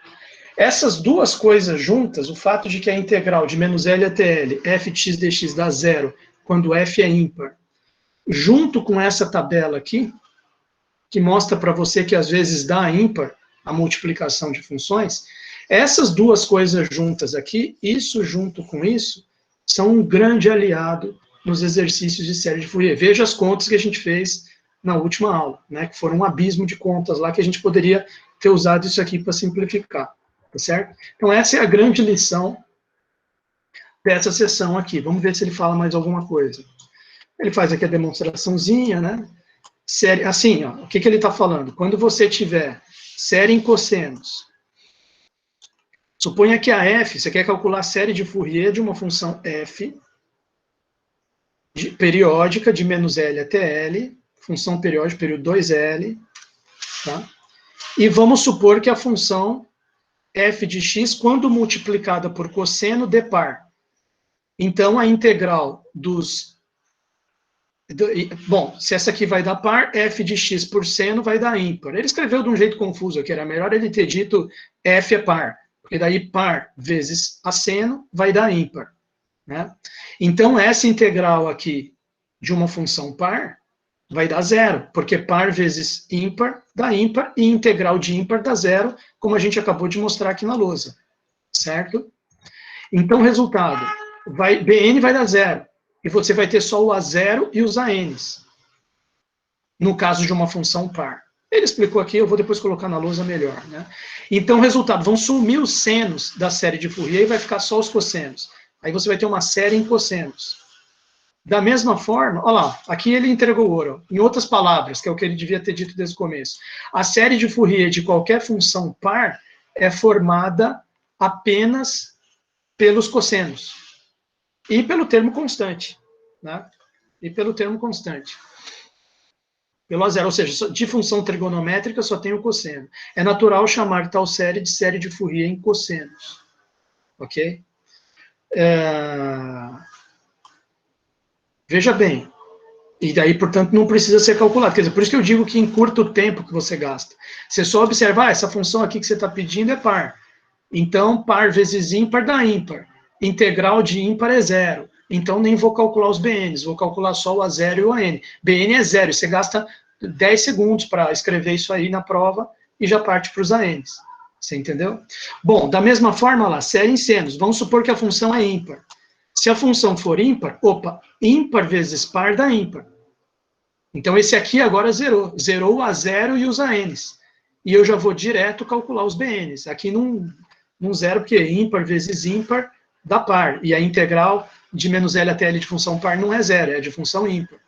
essas duas coisas juntas, o fato de que a integral de menos L até L, f de x dx dá zero, quando f é ímpar, junto com essa tabela aqui, que mostra para você que às vezes dá ímpar a multiplicação de funções, essas duas coisas juntas aqui, isso junto com isso, são um grande aliado nos exercícios de série de Fourier. Veja as contas que a gente fez na última aula, né, que foram um abismo de contas lá, que a gente poderia ter usado isso aqui para simplificar, tá certo? Então essa é a grande lição dessa sessão aqui. Vamos ver se ele fala mais alguma coisa. Ele faz aqui a demonstraçãozinha, né? Série, assim, ó, o que ele está falando? Quando você tiver série em cossenos, suponha que a f, você quer calcular a série de Fourier de uma função f, periódica, de menos L até L, função periódica, período 2L, tá? E vamos supor que a função f de x, quando multiplicada por cosseno, dê par. Então, a integral dos... Bom, se essa aqui vai dar par, f de x por seno vai dar ímpar. Ele escreveu de um jeito confuso aqui, era melhor ele ter dito f é par, porque daí par vezes a seno vai dar ímpar. Né? Então, essa integral aqui de uma função par vai dar zero, porque par vezes ímpar dá ímpar, e integral de ímpar dá zero, como a gente acabou de mostrar aqui na lousa. Certo? Então, resultado, Bn vai dar 0. E você vai ter só o A0 e os ANs. No caso de uma função par. Ele explicou aqui, eu vou depois colocar na lousa melhor, né? Então, resultado, vão sumir os senos da série de Fourier e vai ficar só os cossenos. Aí você vai ter uma série em cossenos. Da mesma forma, olha lá, aqui ele entregou ouro. Em outras palavras, que é o que ele devia ter dito desde o começo. A série de Fourier de qualquer função par é formada apenas pelos cossenos. E pelo termo constante. Né? E pelo termo constante. Pelo A0, ou seja, de função trigonométrica só tem o cosseno. É natural chamar tal série de série de Fourier em cossenos. Ok? Veja bem. E daí, portanto, não precisa ser calculado. Quer dizer, por isso que eu digo que encurta o tempo que você gasta. Você só observa, essa função aqui que você está pedindo é par. Então, par vezes ímpar dá ímpar. Integral de ímpar é 0. Então, nem vou calcular os BNs, vou calcular só o A0 e o AN. BN é 0, você gasta 10 segundos para escrever isso aí na prova e já parte para os ANs. Você entendeu? Bom, da mesma forma lá, série em senos. Vamos supor que a função é ímpar. Se a função for ímpar, ímpar vezes par dá ímpar. Então, esse aqui agora zerou. Zerou o A0 e os ANs. E eu já vou direto calcular os BNs. Aqui não zero, porque ímpar vezes ímpar dá par. E a integral de menos L até L de função par não é zero, é de função ímpar.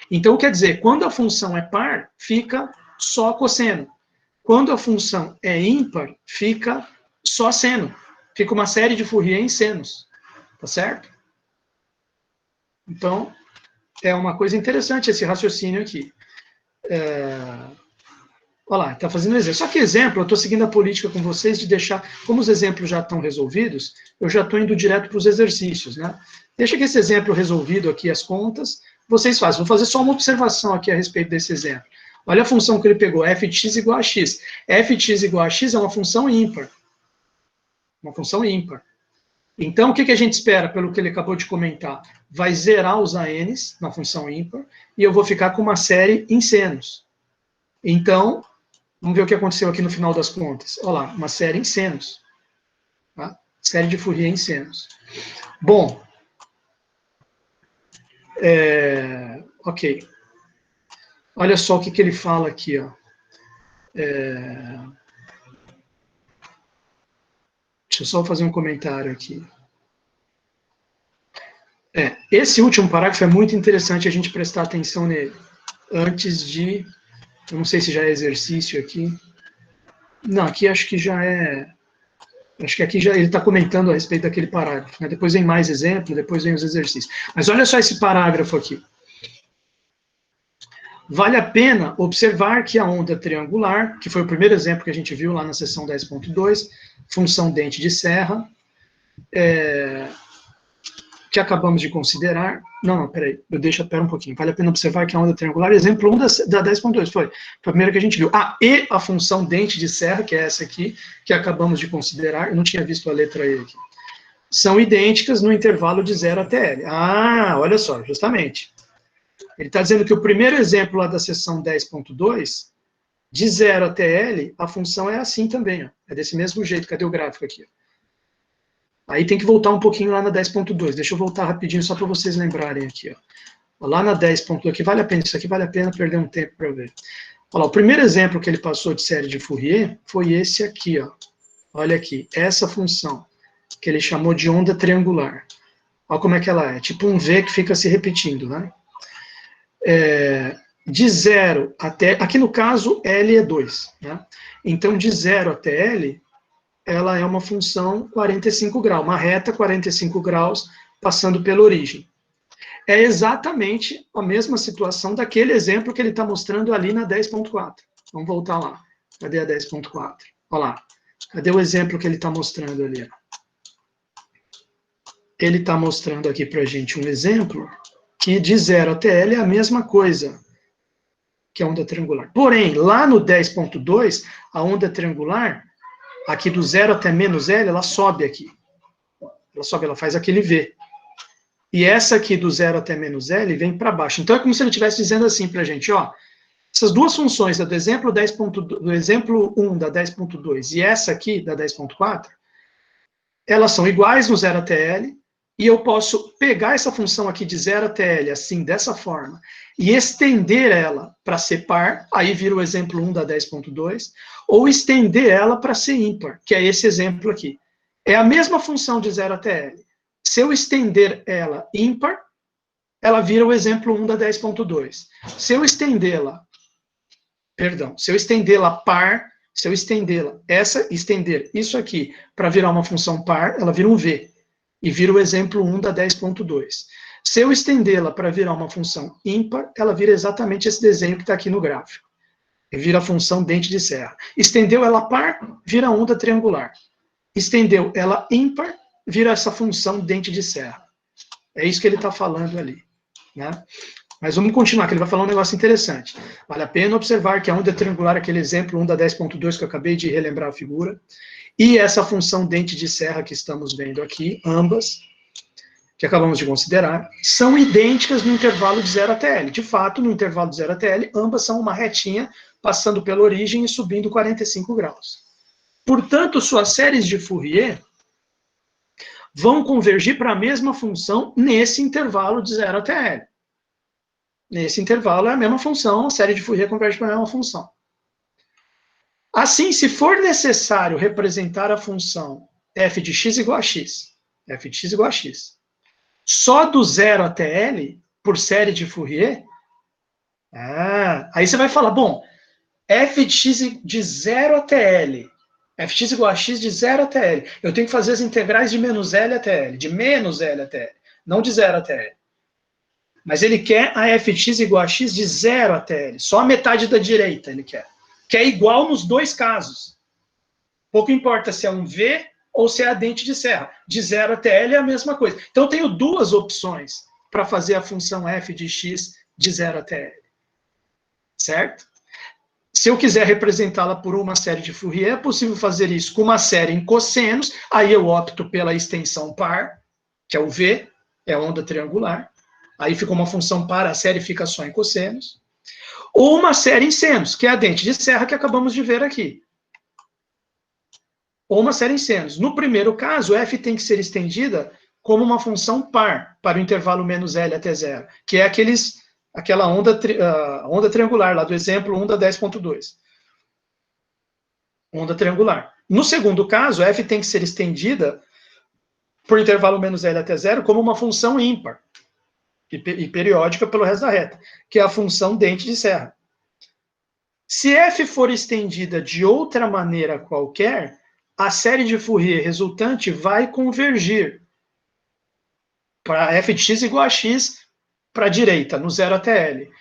Então, quer dizer, quando a função é par, fica só cosseno. Quando a função é ímpar, fica só seno. Fica uma série de Fourier em senos. Tá certo? Então, é uma coisa interessante esse raciocínio aqui. Olha lá, está fazendo exemplo. Só que exemplo, eu estou seguindo a política com vocês de deixar, como os exemplos já estão resolvidos, eu já estou indo direto para os exercícios, né? Deixa que esse exemplo resolvido aqui, as contas, vocês fazem. Vou fazer só uma observação aqui a respeito desse exemplo. Olha a função que ele pegou, f de x igual a x. f de x igual a x é uma função ímpar. Uma função ímpar. Então, o que a gente espera, pelo que ele acabou de comentar? Vai zerar os ANs na função ímpar, e eu vou ficar com uma série em senos. Então, vamos ver o que aconteceu aqui no final das contas. Olha lá, uma série em senos. Tá? Série de Fourier em senos. Bom, ok. Olha só o que ele fala aqui. Ó. Deixa eu só fazer um comentário aqui. Esse último parágrafo é muito interessante a gente prestar atenção nele. Antes de... Eu não sei se já é exercício aqui. Não, aqui acho que já é... Acho que aqui já ele está comentando a respeito daquele parágrafo. Né? Depois vem mais exemplo, depois vem os exercícios. Mas olha só esse parágrafo aqui. Vale a pena observar que a onda triangular, que foi o primeiro exemplo que a gente viu lá na seção 10.2, função dente de serra, que acabamos de considerar... Não, peraí, pera um pouquinho. Vale a pena observar que a onda triangular, exemplo 1 da 10.2, foi a primeira que a gente viu. E a função dente de serra, que é essa aqui, que acabamos de considerar, eu não tinha visto a letra E aqui, são idênticas no intervalo de 0 até L. Olha só, justamente. Ele está dizendo que o primeiro exemplo lá da seção 10.2, de 0 até L, a função é assim também. Ó. É desse mesmo jeito. Cadê o gráfico aqui? Aí tem que voltar um pouquinho lá na 10.2. Deixa eu voltar rapidinho só para vocês lembrarem aqui. Ó. Lá na 10.2, aqui vale a pena, isso aqui vale a pena perder um tempo para ver. Olha lá, o primeiro exemplo que ele passou de série de Fourier foi esse aqui. Ó. Olha aqui, essa função, que ele chamou de onda triangular. Olha como é que ela é. Tipo um V que fica se repetindo, né? De 0 até... Aqui no caso, L é 2. Né? Então, de 0 até L, ela é uma função 45 graus. Uma reta 45 graus passando pela origem. É exatamente a mesma situação daquele exemplo que ele está mostrando ali na 10.4. Vamos voltar lá. Cadê a 10.4? Olha lá. Cadê o exemplo que ele está mostrando ali? Ele está mostrando aqui para a gente um exemplo que de 0 até L é a mesma coisa que a onda triangular. Porém, lá no 10.2, a onda triangular, aqui do 0 até menos L, ela sobe aqui. Ela sobe, ela faz aquele V. E essa aqui do 0 até menos L vem para baixo. Então é como se ele estivesse dizendo assim para a gente, ó, essas duas funções, do exemplo 1 da 10.2 e essa aqui da 10.4, elas são iguais no 0 até L, e eu posso pegar essa função aqui de 0 até L, assim, dessa forma, e estender ela para ser par, aí vira o exemplo 1 da 10.2, ou estender ela para ser ímpar, que é esse exemplo aqui. É a mesma função de 0 até L. Se eu estender ela ímpar, ela vira o exemplo 1 da 10.2. Se eu estendê-la, se eu estendê-la par, se eu estendê-la, estender isso aqui para virar uma função par, ela vira um V, e vira o exemplo 1 da 10.2. Se eu estendê-la para virar uma função ímpar, ela vira exatamente esse desenho que está aqui no gráfico. E vira a função dente de serra. Estendeu ela par, vira onda triangular. Estendeu ela ímpar, vira essa função dente de serra. É isso que ele está falando ali, né? Mas vamos continuar, que ele vai falar um negócio interessante. Vale a pena observar que a onda triangular, aquele exemplo 1 da 10.2 que eu acabei de relembrar a figura, e essa função dente de serra que estamos vendo aqui, ambas, que acabamos de considerar, são idênticas no intervalo de 0 até L. De fato, no intervalo de 0 até L, ambas são uma retinha, passando pela origem e subindo 45 graus. Portanto, suas séries de Fourier vão convergir para a mesma função nesse intervalo de 0 até L. Nesse intervalo é a mesma função, a série de Fourier converge para a mesma função. Assim, se for necessário representar a função f de x igual a x, f de x igual a x, só do 0 até L, por série de Fourier, aí você vai falar, bom, f de x de 0 até L, f de x igual a x de 0 até L, eu tenho que fazer as integrais de menos L até L, de menos L até L, não de 0 até L. Mas ele quer a f de x igual a x de 0 até L, só a metade da direita ele quer. Que é igual nos dois casos. Pouco importa se é um V ou se é a dente de serra. De 0 até L é a mesma coisa. Então, eu tenho duas opções para fazer a função f de x de 0 até L. Certo? Se eu quiser representá-la por uma série de Fourier, é possível fazer isso com uma série em cossenos, aí eu opto pela extensão par, que é o V, é a onda triangular. Aí fica uma função par, a série fica só em cossenos. Ou uma série em senos, que é a dente de serra que acabamos de ver aqui. Ou uma série em senos. No primeiro caso, f tem que ser estendida como uma função par, para o intervalo menos L até 0, que é aquela onda triangular, lá do exemplo 1 da 10.2. Onda triangular. No segundo caso, f tem que ser estendida por intervalo menos L até 0 como uma função ímpar, e periódica pelo resto da reta, que é a função dente de serra. Se f for estendida de outra maneira qualquer, a série de Fourier resultante vai convergir para f de x igual a x para a direita, no 0 até L.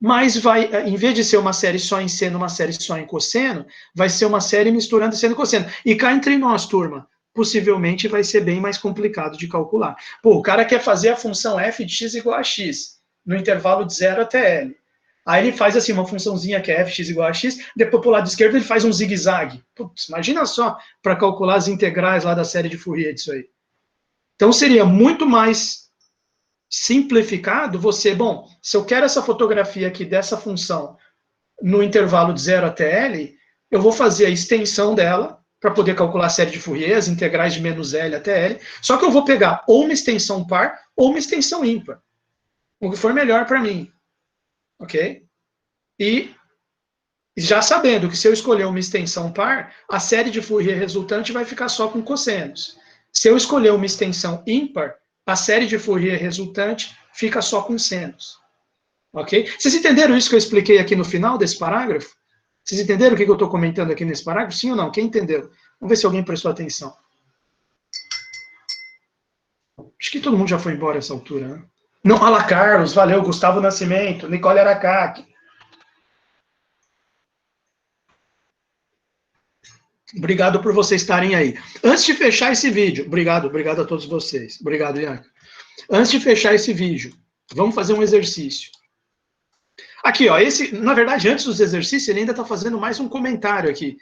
Mas vai, em vez de ser uma série só em seno, uma série só em cosseno, vai ser uma série misturando seno e cosseno. E cá entre nós, turma, possivelmente vai ser bem mais complicado de calcular. Pô, o cara quer fazer a função f de x igual a x, no intervalo de 0 até L. Aí ele faz assim, uma funçãozinha que é f de x igual a x, depois pro lado esquerdo ele faz um zigue-zague. Putz, imagina só, para calcular as integrais lá da série de Fourier disso aí. Então seria muito mais simplificado você, bom, se eu quero essa fotografia aqui dessa função no intervalo de 0 até L, eu vou fazer a extensão dela, para poder calcular a série de Fourier, as integrais de menos L até L, só que eu vou pegar ou uma extensão par ou uma extensão ímpar, o que for melhor para mim, ok? E já sabendo que se eu escolher uma extensão par, a série de Fourier resultante vai ficar só com cossenos. Se eu escolher uma extensão ímpar, a série de Fourier resultante fica só com senos, ok? Vocês entenderam isso que eu expliquei aqui no final desse parágrafo? Vocês entenderam o que eu estou comentando aqui nesse parágrafo? Sim ou não? Quem entendeu? Vamos ver se alguém prestou atenção. Acho que todo mundo já foi embora essa altura, né? Não, olha lá, Carlos, valeu, Gustavo Nascimento, Nicole Aracaque. Obrigado por vocês estarem aí. Antes de fechar esse vídeo, obrigado a todos vocês. Obrigado, Ian. Antes de fechar esse vídeo, vamos fazer um exercício. Aqui, ó, na verdade, antes dos exercícios, ele ainda está fazendo mais um comentário aqui.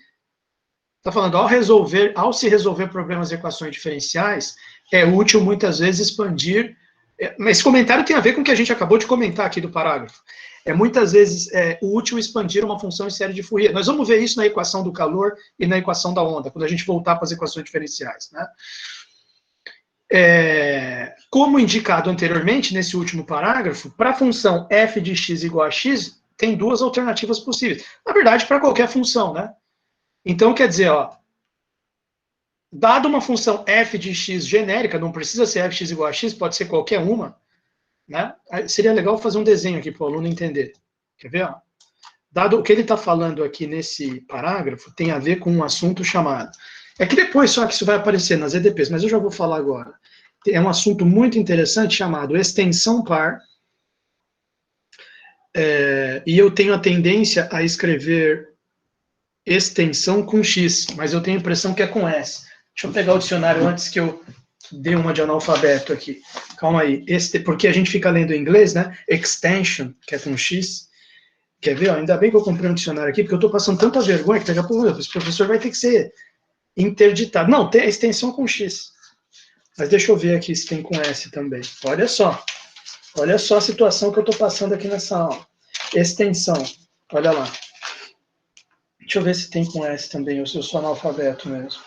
Está falando, ao se resolver problemas de equações diferenciais, é útil muitas vezes expandir. Mas esse comentário tem a ver com o que a gente acabou de comentar aqui do parágrafo. É muitas vezes útil expandir uma função em série de Fourier. Nós vamos ver isso na equação do calor e na equação da onda, quando a gente voltar para as equações diferenciais, né? Como indicado anteriormente, nesse último parágrafo, para a função f de x igual a x, tem duas alternativas possíveis. Na verdade, para qualquer função, né? Então, quer dizer, ó, dado uma função f de x genérica, não precisa ser f de x igual a x, pode ser qualquer uma, né? Seria legal fazer um desenho aqui para o aluno entender. Quer ver? Ó? Dado o que ele está falando aqui nesse parágrafo, tem a ver com um assunto chamado... É que depois só que isso vai aparecer nas EDPs, mas eu já vou falar agora. É um assunto muito interessante chamado extensão par, e eu tenho a tendência a escrever extensão com X, mas eu tenho a impressão que é com S. Deixa eu pegar o dicionário antes que eu dê uma de analfabeto aqui. Calma aí. Porque a gente fica lendo em inglês, né? Extension, que é com X. Quer ver? Ó, ainda bem que eu comprei um dicionário aqui, porque eu estou passando tanta vergonha que daqui a pouco esse professor vai ter que ser interditado. Não, tem a extensão com X. Mas deixa eu ver aqui se tem com S também. Olha só. Olha só a situação que eu estou passando aqui nessa aula. Extensão. Olha lá. Deixa eu ver se tem com S também, ou se eu sou analfabeto mesmo.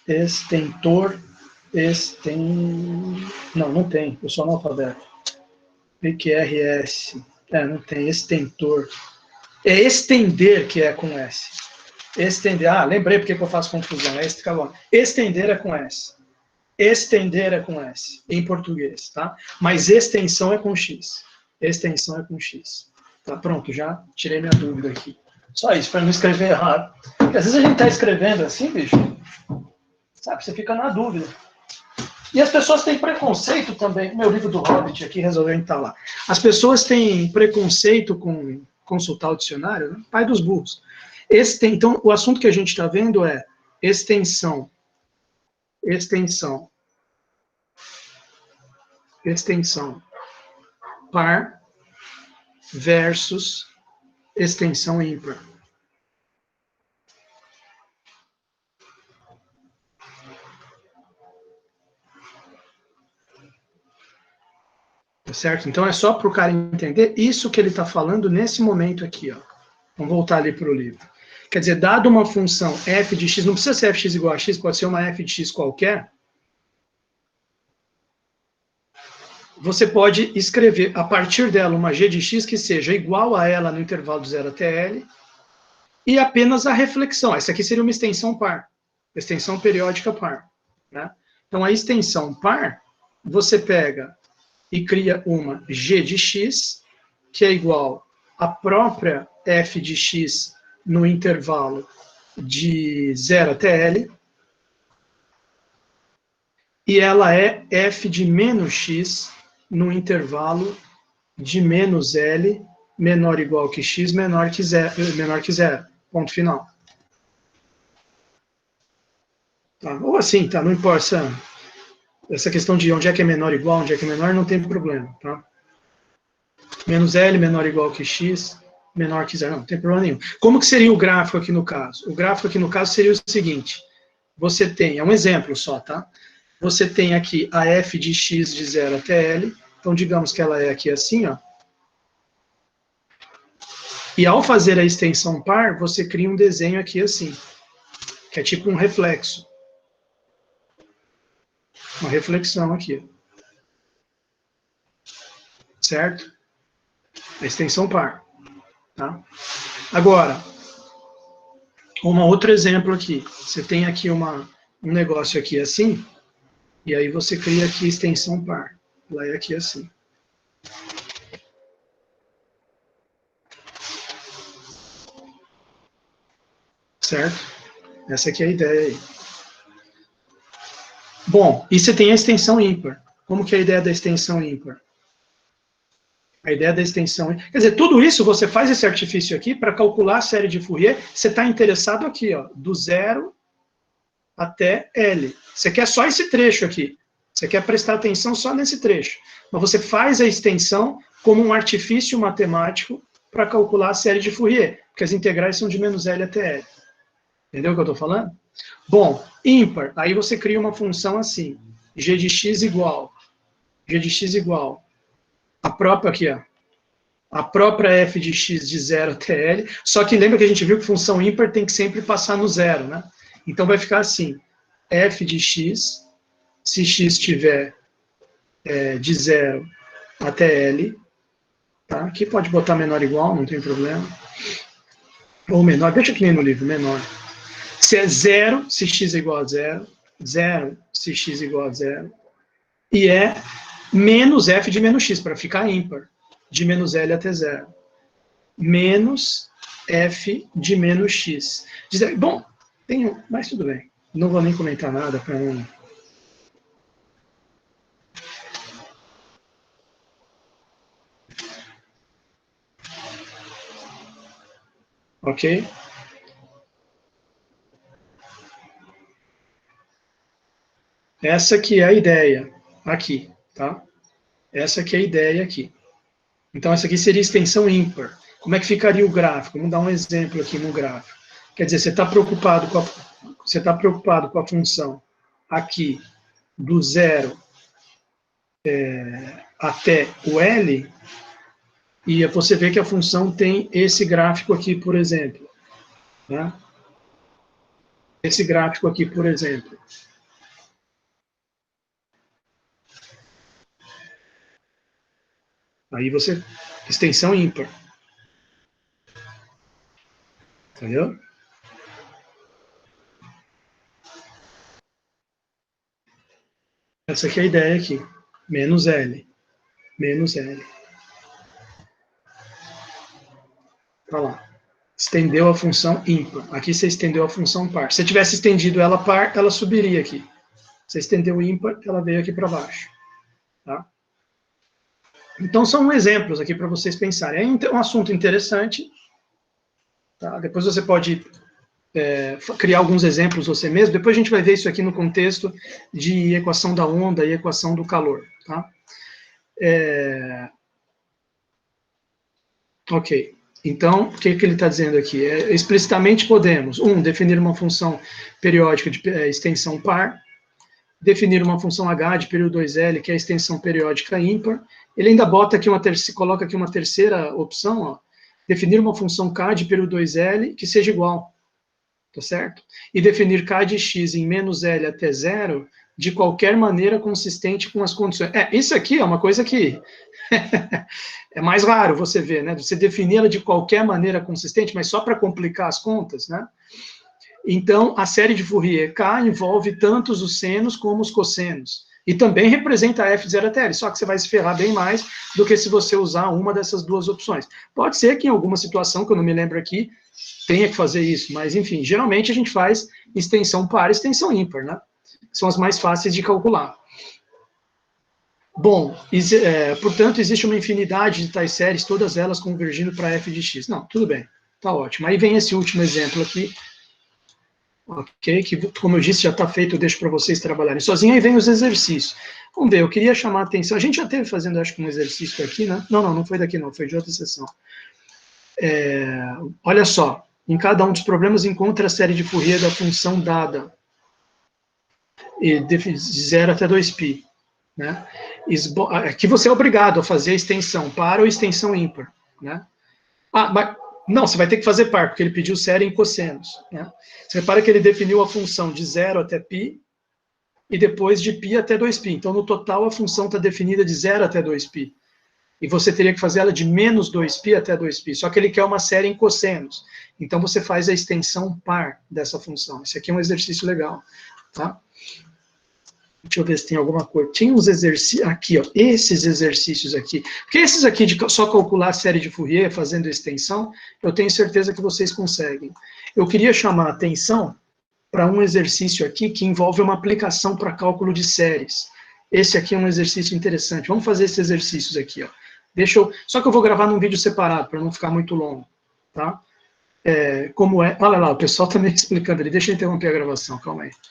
Extentor. Não, não tem. Eu sou analfabeto. PQRS. Não tem. Extentor. É estender que é com S. Estender. Lembrei porque que eu faço confusão. Estender é com S. Estender é com S, em português, tá? Mas extensão é com X. Extensão é com X. Tá, pronto, já tirei minha dúvida aqui. Só isso, para não escrever errado. Porque às vezes a gente tá escrevendo assim, bicho, sabe, você fica na dúvida. E as pessoas têm preconceito também. Meu livro do Hobbit aqui resolveu instalar. As pessoas têm preconceito com consultar o dicionário, né? Pai dos burros. Então, o assunto que a gente está vendo é extensão par versus extensão ímpar. Certo? Então é só para o cara entender isso que ele está falando nesse momento aqui. Ó. Vamos voltar ali para o livro. Quer dizer, dado uma função f de x, não precisa ser f de x igual a x, pode ser uma f de x qualquer, você pode escrever a partir dela uma g de x que seja igual a ela no intervalo de 0 até L, e apenas a reflexão. Essa aqui seria uma extensão par, extensão periódica par. Né? Então, a extensão par, você pega e cria uma g de x, que é igual à própria f de x no intervalo de 0 até L, e ela é f de menos x no intervalo de menos L, menor ou igual que x, menor que zero. Ponto final. Tá? Ou assim, tá? Não importa. Essa questão de onde é que é menor ou igual, onde é que é menor, não tem problema. Tá? Menos L menor ou igual que x, menor que zero. Não tem problema nenhum. Como que seria o gráfico aqui no caso? O gráfico aqui no caso seria o seguinte. Você tem, é um exemplo só, tá? Você tem aqui a f de x de 0 até L. Então, digamos que ela é aqui assim, ó. E ao fazer a extensão par, você cria um desenho aqui assim, que é tipo um reflexo. Uma reflexão aqui. Certo? A extensão par. Tá? Agora, um outro exemplo aqui. Você tem aqui um negócio aqui assim, e aí você cria aqui extensão par. Ela é aqui assim. Certo? Essa aqui é a ideia aí. Bom, e você tem a extensão ímpar. Como que é a ideia da extensão ímpar? A ideia da extensão... Quer dizer, tudo isso, você faz esse artifício aqui para calcular a série de Fourier, você está interessado aqui, ó, do 0 até L. Você quer só esse trecho aqui. Você quer prestar atenção só nesse trecho. Mas você faz a extensão como um artifício matemático para calcular a série de Fourier, porque as integrais são de menos L até L. Entendeu o que eu estou falando? Bom, ímpar, aí você cria uma função assim, g de x igual A própria aqui, ó. A própria f de x de 0 até L, só que lembra que a gente viu que função ímpar tem que sempre passar no zero, né? Então vai ficar assim, f de x, se x tiver de 0 até L, tá? Aqui pode botar menor ou igual, não tem problema. Ou menor, deixa que nem no livro, menor. Se é 0, se x é igual a 0, 0 se x é igual a 0, e é menos f de menos x, para ficar ímpar, de menos L até 0. Menos f de menos x. Bom, mas tudo bem. Não vou nem comentar nada para não... Ok? Essa aqui é a ideia, aqui, tá? Essa aqui é a ideia aqui. Então, essa aqui seria extensão ímpar. Como é que ficaria o gráfico? Vamos dar um exemplo aqui no gráfico. Quer dizer, você está preocupado com a função aqui do 0 até o L, e você vê que a função tem esse gráfico aqui, por exemplo. Né? Esse gráfico aqui, por exemplo. Aí você... extensão ímpar. Entendeu? Essa aqui é a ideia aqui. Menos L. Menos L. Tá lá. Estendeu a função ímpar. Aqui você estendeu a função par. Se você tivesse estendido ela par, ela subiria aqui. Você estendeu ímpar, ela veio aqui para baixo. Tá? Então, são exemplos aqui para vocês pensarem. É um assunto interessante. Tá? Depois você pode criar alguns exemplos você mesmo. Depois a gente vai ver isso aqui no contexto de equação da onda e equação do calor. Tá? Ok. Então, o que ele está dizendo aqui? Explicitamente podemos, definir uma função periódica de extensão par, definir uma função h de período 2L, que é a extensão periódica ímpar. Ele ainda coloca aqui uma terceira opção, ó, definir uma função k de período 2L que seja igual, tá certo? E definir k de x em menos L até 0 de qualquer maneira consistente com as condições. Isso aqui é uma coisa que é mais raro você ver, né? Você definir ela de qualquer maneira consistente, mas só para complicar as contas, né? Então, a série de Fourier K envolve tanto os senos como os cossenos. E também representa a f de 0 até L, só que você vai se ferrar bem mais do que se você usar uma dessas duas opções. Pode ser que em alguma situação, que eu não me lembro aqui, tenha que fazer isso, mas enfim, geralmente a gente faz extensão par e extensão ímpar, né? São as mais fáceis de calcular. Bom, portanto, existe uma infinidade de tais séries, todas elas convergindo para f de x. Não, tudo bem, tá ótimo. Aí vem esse último exemplo aqui, ok, que como eu disse, já está feito, eu deixo para vocês trabalharem sozinhos, aí vem os exercícios. Vamos ver, eu queria chamar a atenção, a gente já esteve fazendo, acho que um exercício aqui, né? Não foi daqui não, foi de outra sessão. Olha só, em cada um dos problemas encontra a série de Fourier da função dada, de 0 até 2π. Né? Aqui você é obrigado a fazer a extensão par ou extensão ímpar. Né? Mas não, você vai ter que fazer par, porque ele pediu série em cossenos. Né? Você repara que ele definiu a função de 0 até π e depois de π até 2π. Então, no total, a função está definida de 0 até 2π. E você teria que fazer ela de menos 2π até 2π. Só que ele quer uma série em cossenos. Então, você faz a extensão par dessa função. Esse aqui é um exercício legal. Tá? Deixa eu ver se tem alguma coisa. Tinha uns exercícios aqui, ó, esses exercícios aqui. Porque esses aqui de só calcular a série de Fourier fazendo extensão, eu tenho certeza que vocês conseguem. Eu queria chamar a atenção para um exercício aqui que envolve uma aplicação para cálculo de séries. Esse aqui é um exercício interessante. Vamos fazer esses exercícios aqui, ó. Só que eu vou gravar num vídeo separado, para não ficar muito longo, tá? Olha lá, o pessoal está me explicando ali. Deixa eu interromper a gravação, calma aí.